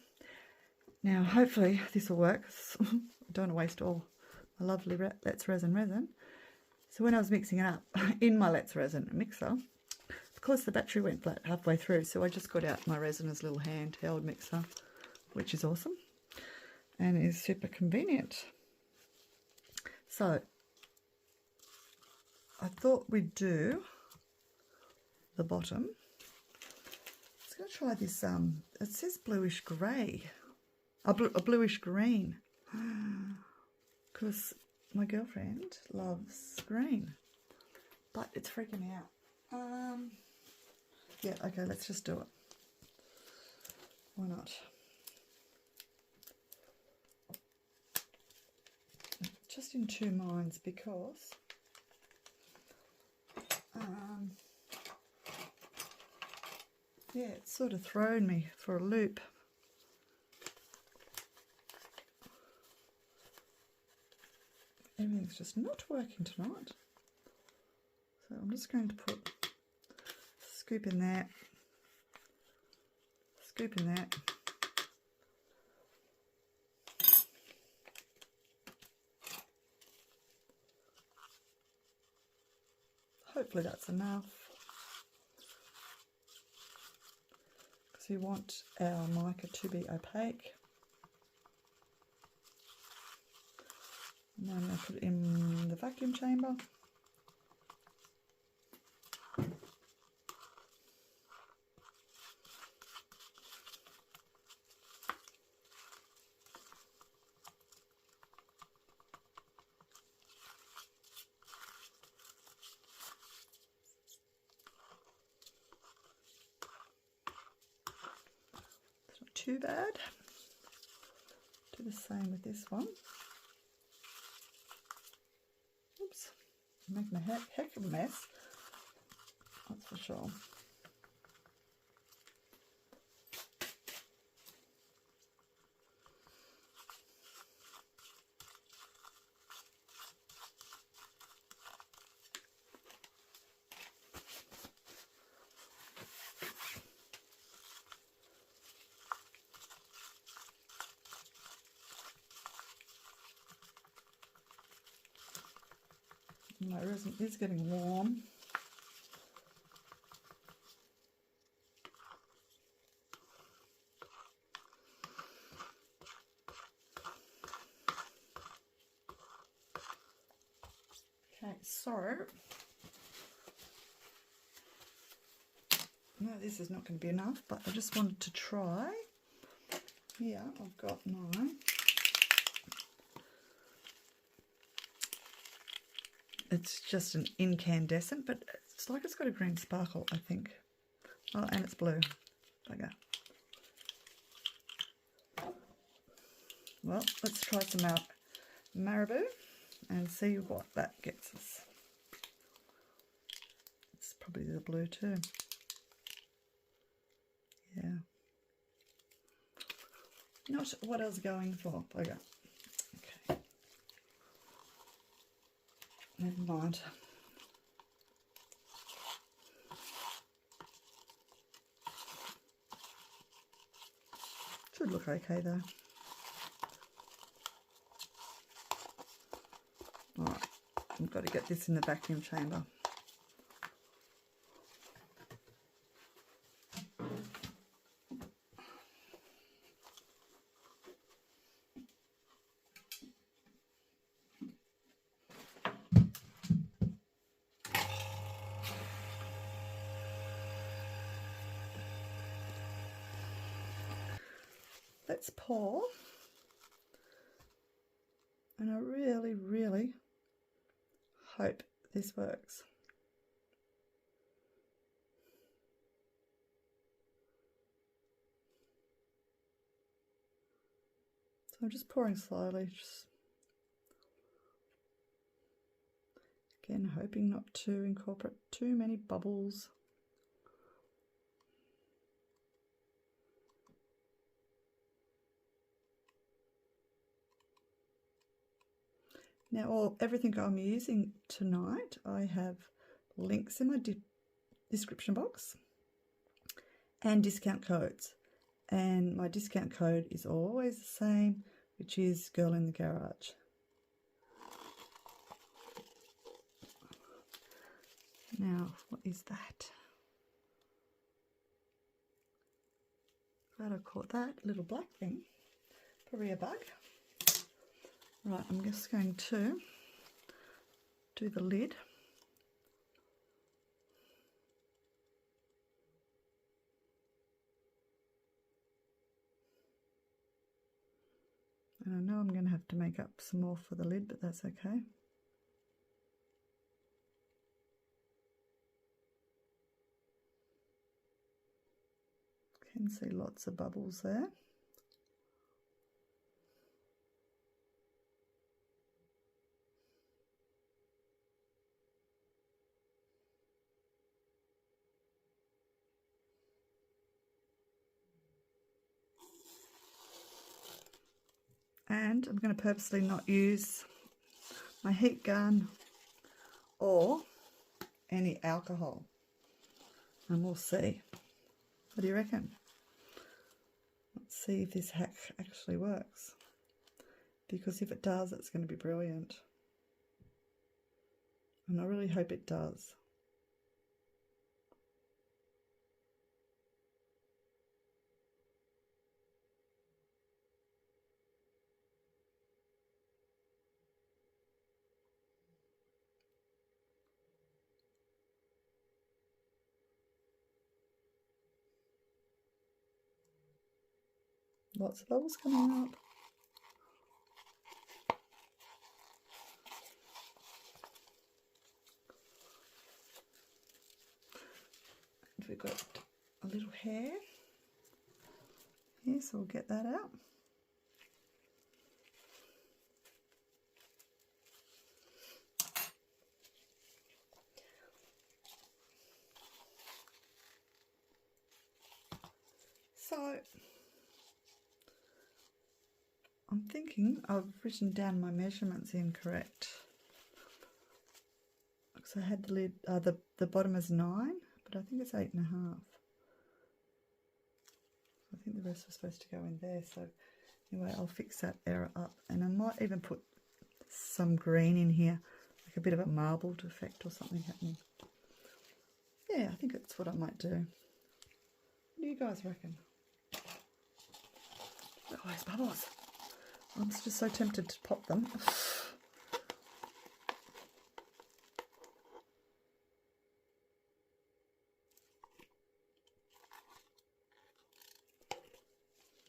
Now hopefully this will work. I don't want to waste all my lovely Let's Resin resin. So when I was mixing it up in my Let's Resin mixer, of course the battery went flat halfway through, so I just got out my Resiner's little handheld mixer, which is awesome and is super convenient. So I thought we'd do the bottom. I was going to try this, it says bluish grey, a bluish green, because my girlfriend loves green, but it's freaking me out. Yeah, okay, let's just do it. Why not? just in two minds because yeah, it's sort of thrown me for a loop. Everything's just not working tonight. So I'm just going to put scoop in that, scoop in that. Hopefully that's enough, because we want our mica to be opaque. And then I'm going to put it in the vacuum chamber. Too bad. Do the same with this one. Oops, I'm making a heck of a mess, that's for sure. My resin is getting warm. Okay, so no, this is not going to be enough, but I just wanted to try. Here I've got my it's just an incandescent, but it's like it's got a green sparkle, I think. Oh, and it's blue. Okay. Well, let's try some Marabou and see what that gets us. It's probably the blue too. Yeah. Not what I was going for. Okay. Okay. Never mind. Should look okay though. Alright, I've got to get this in the vacuum chamber. Let's pour, and I really, really hope this works. So I'm just pouring slowly, just again hoping not to incorporate too many bubbles. Now, everything I'm using tonight, I have links in my description box and discount codes. And my discount code is always the same, which is Girl in the Garage. Now, what is that? Glad I caught that little black thing. Probably a bug. Right, I'm just going to do the lid. And I know I'm going to have to make up some more for the lid, but that's okay. Can see lots of bubbles there. And I'm going to purposely not use my heat gun or any alcohol. And we'll see. What do you reckon? Let's see if this hack actually works. Because if it does, it's going to be brilliant. And I really hope it does. Lots of bubbles coming up. And we've got a little hair here, so we'll get that out. So I'm thinking I've written down my measurements incorrect. Because I had the lid, the bottom is 9, but I think it's 8.5. I think the rest was supposed to go in there. So anyway, I'll fix that error up, and I might even put some green in here, like a bit of a marbled effect or something happening. Yeah, I think that's what I might do. What do you guys reckon? Look at those bubbles. I'm just so tempted to pop them.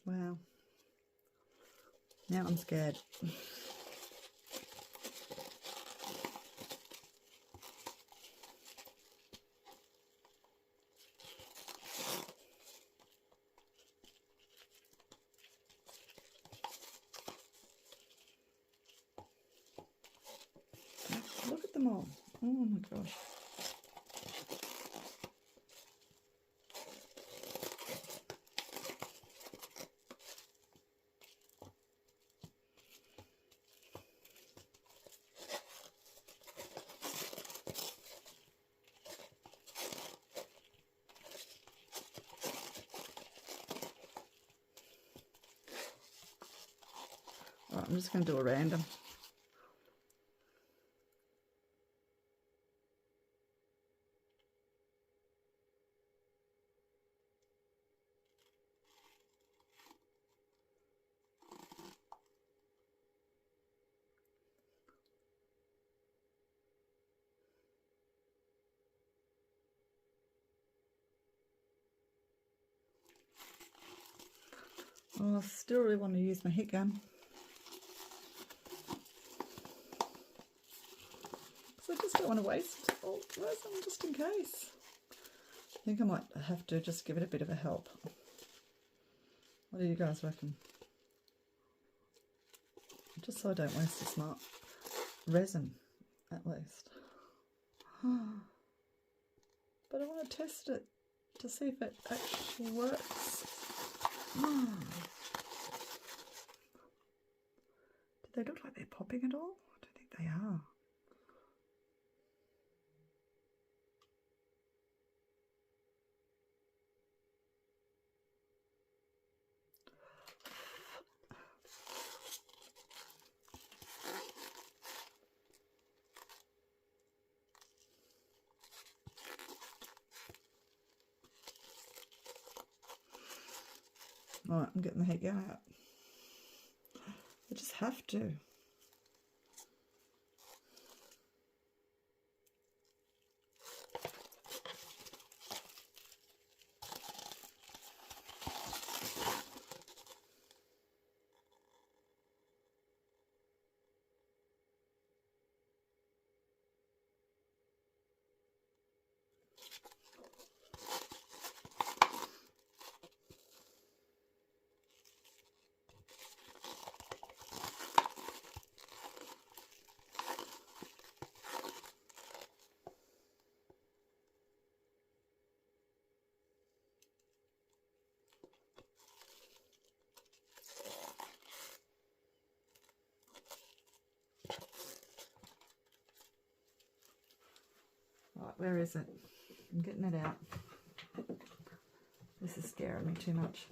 Wow. Now I'm scared. Look at them all. Oh my gosh. All right, I'm just going to do a random. Oh, I still really want to use my heat gun. So I just don't want to waste all the resin just in case. I think I might have to just give it a bit of a help. What do you guys reckon? Just so I don't waste this much resin, at least. But I want to test it to see if it actually works. Do they look like they're popping at all? I don't think they are. Right, I'm getting the heat gun out. I just have to. Right, where is it? I'm getting it out. This is scaring me too much.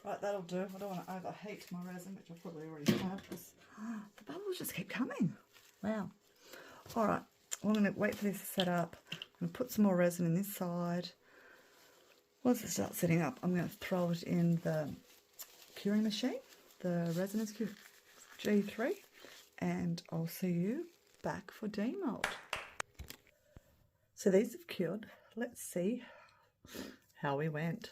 Right, that'll do. I don't want to overheat my resin, which I probably already have, because the bubbles just keep coming. Wow. All right, well, I'm going to wait for this to set up. I'm going to put some more resin in this side. Once it starts setting up, I'm going to throw it in the curing machine, the RESINERS G3, and I'll see you back for demold. So these have cured. Let's see how we went.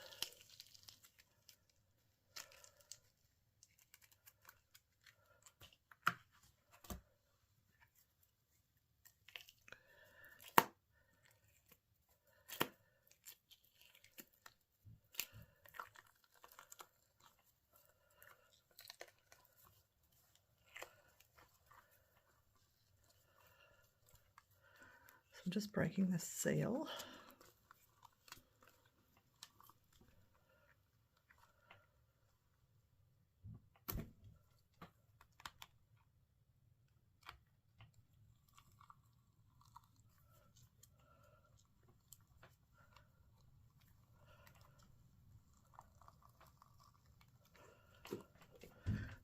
I'm just breaking the seal.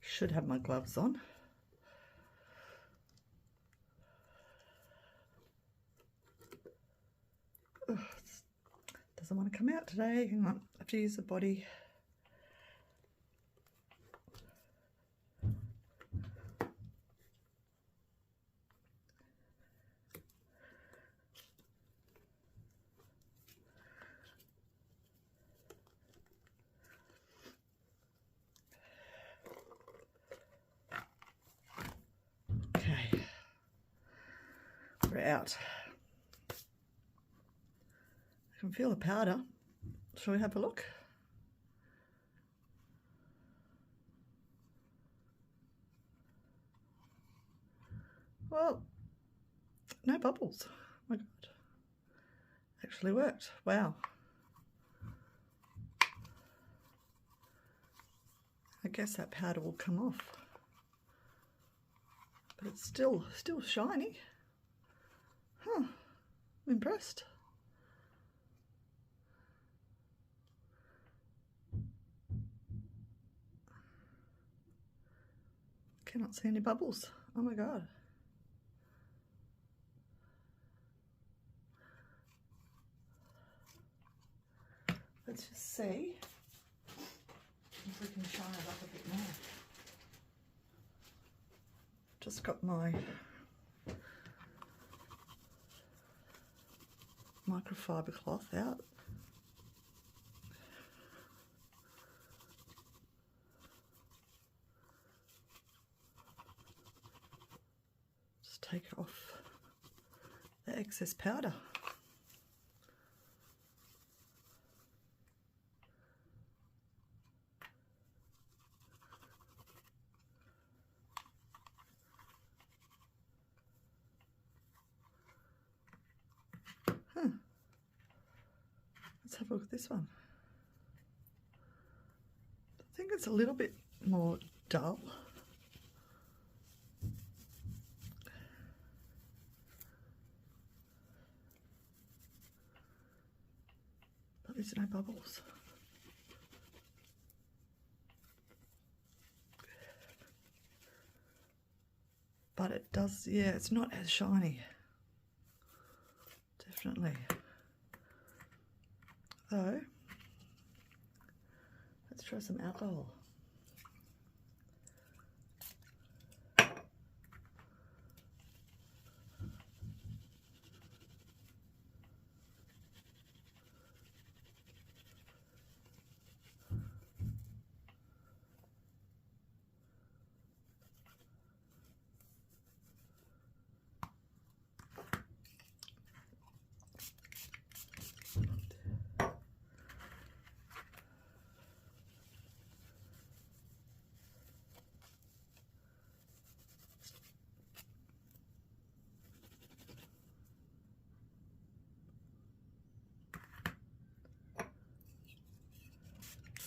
Should have my gloves on. Ugh, doesn't want to come out today. Hang on, I have to use the body. Okay, we're out. I can feel the powder. Shall we have a look? Well, no bubbles. Oh my God. Actually worked. Wow. I guess that powder will come off. But it's still shiny. Huh. I'm impressed. Cannot see any bubbles. Oh my God. Let's just see if we can shine it up a bit more. Just got my microfiber cloth out. Just take off the excess powder. Let's have a look at this one. I think it's a little bit more dull. But there's no bubbles. But it does, yeah, it's not as shiny. Definitely. So, let's try some alcohol.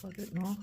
a bit more.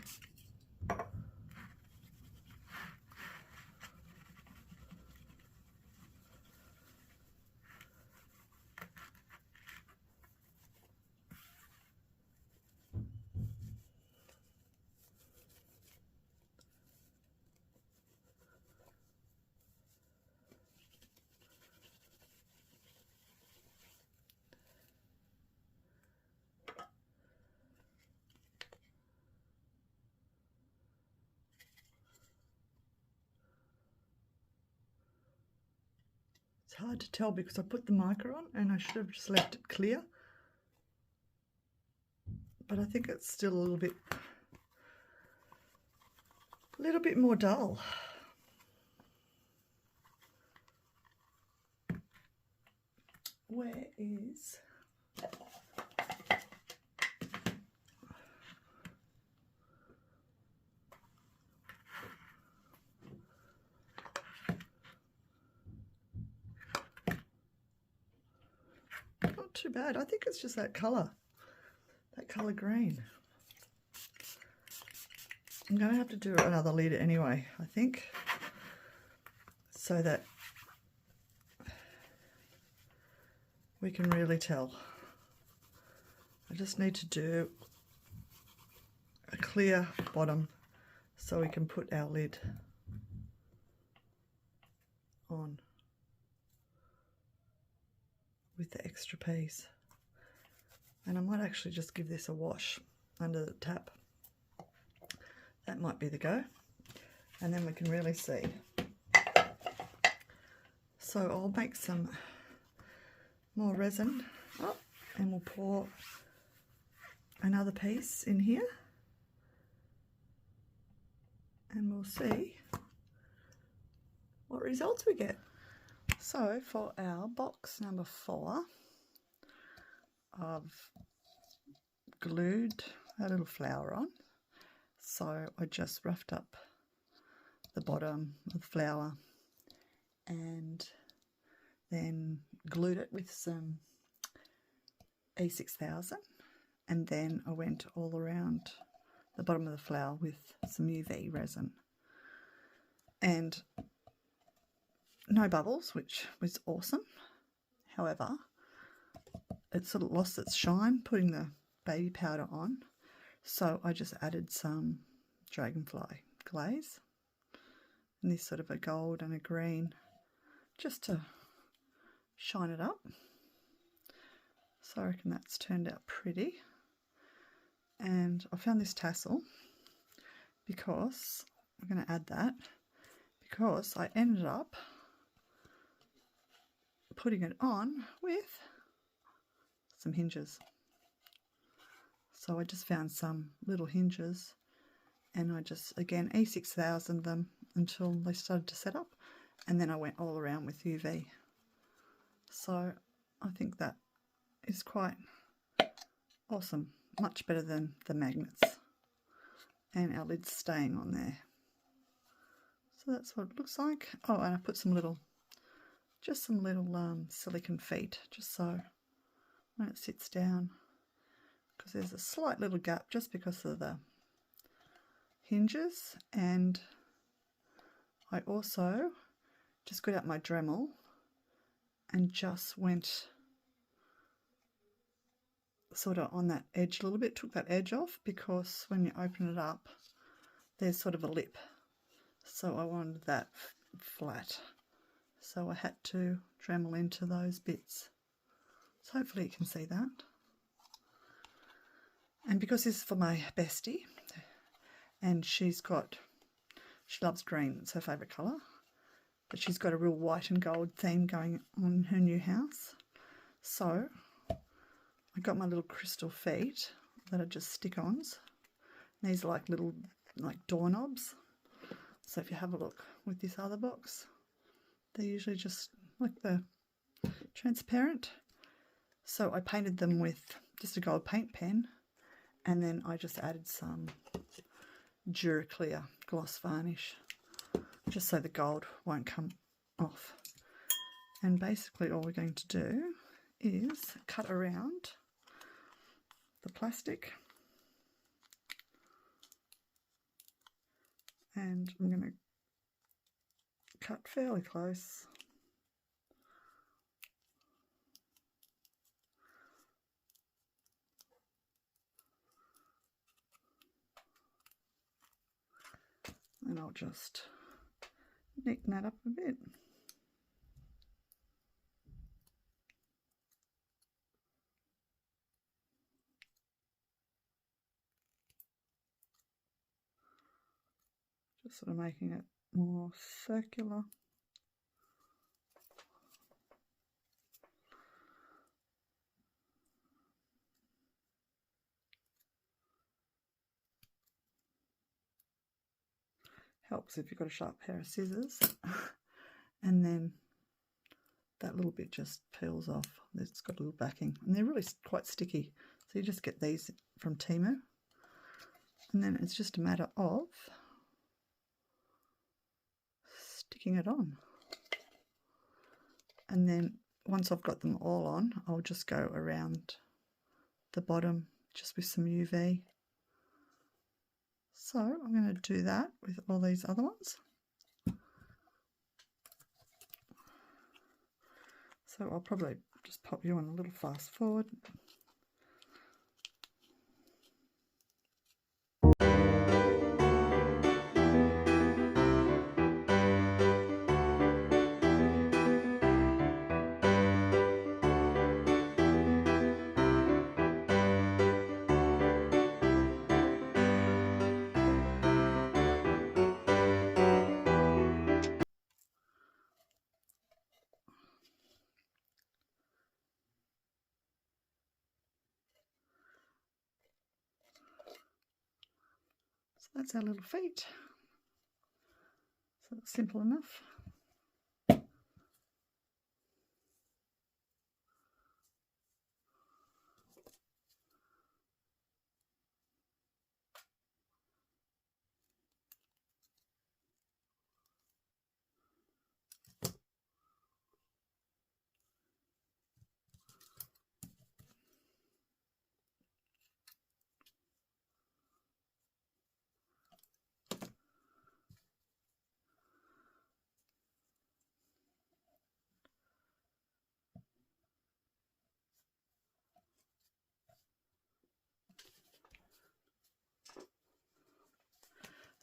It's hard to tell because I put the mica on and I should have just left it clear. But I think it's still a little bit more dull. Where is... Not too bad. I think it's just that colour green. I'm going to have to do another lid anyway, I think, so that we can really tell. I just need to do a clear bottom so we can put our lid on with the extra piece. And I might actually just give this a wash under the tap. That might be the go. And then we can really see. So I'll make some more resin up and we'll pour another piece in here. And we'll see what results we get. So for our box number 4, I've glued a little flower on. So I just roughed up the bottom of the flower and then glued it with some E6000, and then I went all around the bottom of the flower with some UV resin. And no bubbles, which was awesome. However, it sort of lost its shine putting the baby powder on, so I just added some dragonfly glaze in this sort of a gold and a green just to shine it up. So I reckon that's turned out pretty. And I found this tassel because I'm going to add that because I ended up putting it on with some hinges. So I just found some little hinges and I just, again, E6000 them until they started to set up, and then I went all around with UV. So I think that is quite awesome, much better than the magnets, and our lid's staying on there. So that's what it looks like. Oh, and I put some little, just some little silicone feet, just so when it sits down, because there's a slight little gap just because of the hinges. And I also just got out my Dremel and just went sort of on that edge a little bit, took that edge off, because when you open it up there's sort of a lip, so I wanted that flat, so I had to Dremel into those bits. So hopefully you can see that. And because this is for my bestie, and she loves green, it's her favourite colour, but she's got a real white and gold theme going on in her new house. So I got my little crystal feet that are just stick-ons. These are like little doorknobs. So if you have a look with this other box, they're usually just like the transparent. So I painted them with just a gold paint pen, and then I just added some Duraclear gloss varnish just so the gold won't come off. And basically all we're going to do is cut around the plastic and I'm going to cut fairly close. And I'll just neaten that up a bit. Just sort of making it more circular. Helps if you've got a sharp pair of scissors. And then that little bit just peels off. It's got a little backing. And they're really quite sticky. So you just get these from Temu. And then it's just a matter of sticking it on. And then once I've got them all on, I'll just go around the bottom just with some UV. So I'm going to do that with all these other ones. So I'll probably just pop you on a little fast forward. So that's our little feet. So that's simple enough.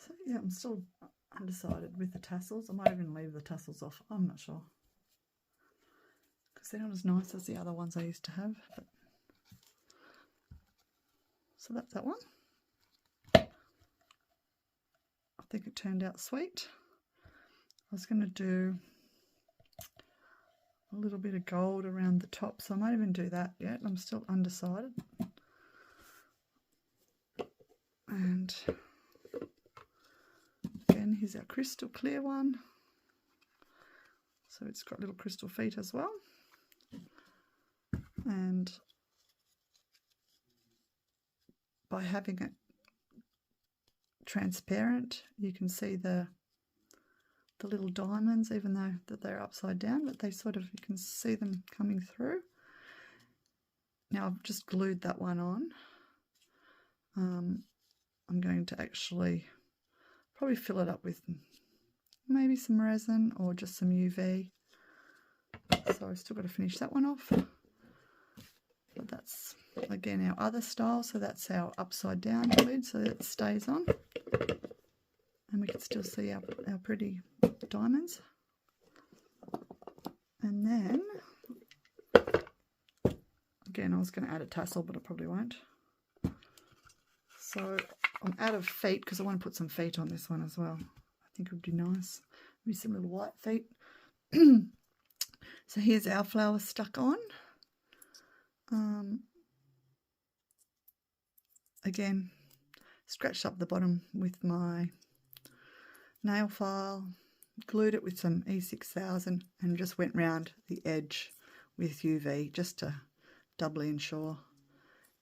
So yeah, I'm still undecided with the tassels. I might even leave the tassels off. I'm not sure. Because they're not as nice as the other ones I used to have. But... So that's that one. I think it turned out sweet. I was going to do a little bit of gold around the top, so I might even do that yet. I'm still undecided. And again, here's our crystal clear one. So it's got little crystal feet as well. And by having it transparent, you can see the little diamonds, even though that they're upside down, but they sort of, you can see them coming through. Now I've just glued that one on. I'm going to actually probably fill it up with maybe some resin or just some UV. So I've still got to finish that one off. But that's again our other style, so that's our upside down lid, so that stays on. And we can still see our pretty diamonds. And then, again, I was going to add a tassel, but I probably won't. So I'm out of feet because I want to put some feet on this one as well. I think it would be nice. Maybe some little white feet. So here's our flower stuck on. Again, scratched up the bottom with my nail file, glued it with some E6000 and just went round the edge with UV just to doubly ensure.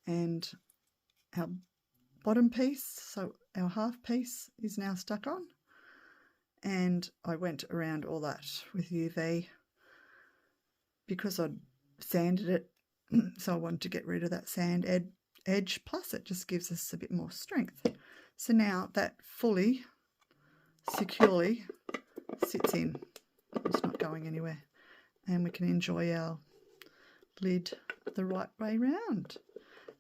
And our bottom piece, so our half piece, is now stuck on, and I went around all that with UV because I'd sanded it, so I wanted to get rid of that sand edge, plus it just gives us a bit more strength. So now that fully securely sits in. It's not going anywhere. And we can enjoy our lid the right way round.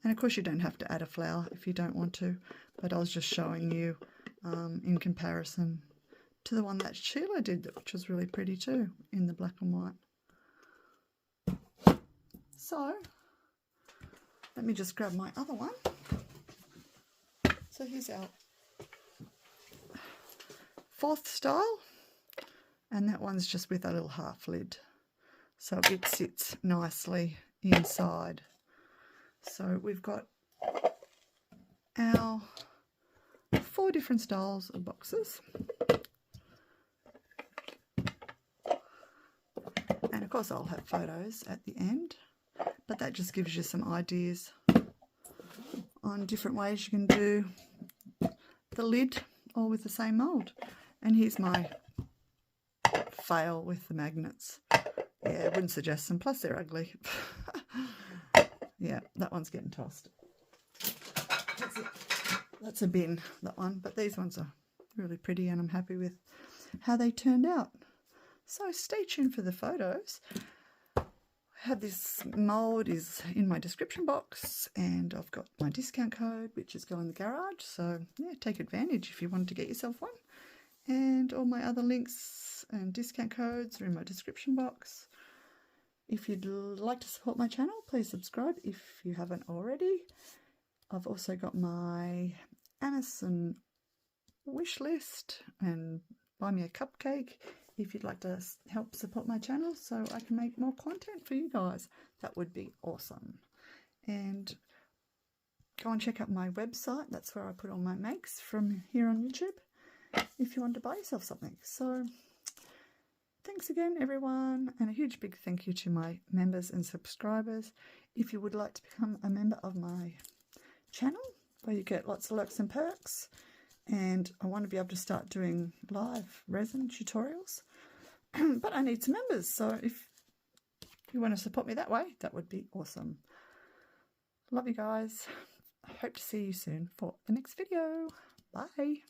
And of course you don't have to add a flower if you don't want to, but I was just showing you in comparison to the one that Sheila did, which was really pretty too, in the black and white. So let me just grab my other one. So here's our fourth style, and that one's just with a little half lid, so it sits nicely inside. So we've got our 4 different styles of boxes, and of course I'll have photos at the end, but that just gives you some ideas on different ways you can do the lid all with the same mould. And here's my fail with the magnets. Yeah, I wouldn't suggest them, plus they're ugly. Yeah, that one's getting tossed. That's a bin, that one. But these ones are really pretty and I'm happy with how they turned out. So stay tuned for the photos. How this mould is in my description box, and I've got my discount code, which is Girl in the Garage. So yeah, take advantage if you want to get yourself one. And all my other links and discount codes are in my description box. If you'd like to support my channel, please subscribe if you haven't already. I've also got my Amazon wish list and buy me a cupcake if you'd like to help support my channel so I can make more content for you guys. That would be awesome. And go and check out my website. That's where I put all my makes from here on YouTube if you want to buy yourself something. So thanks again, everyone, and a huge big thank you to my members and subscribers. If you would like to become a member of my channel, where you get lots of lurks and perks, and I want to be able to start doing live resin tutorials, but I need some members, so if you want to support me that way, that would be awesome. Love you guys. I hope to see you soon for the next video. Bye.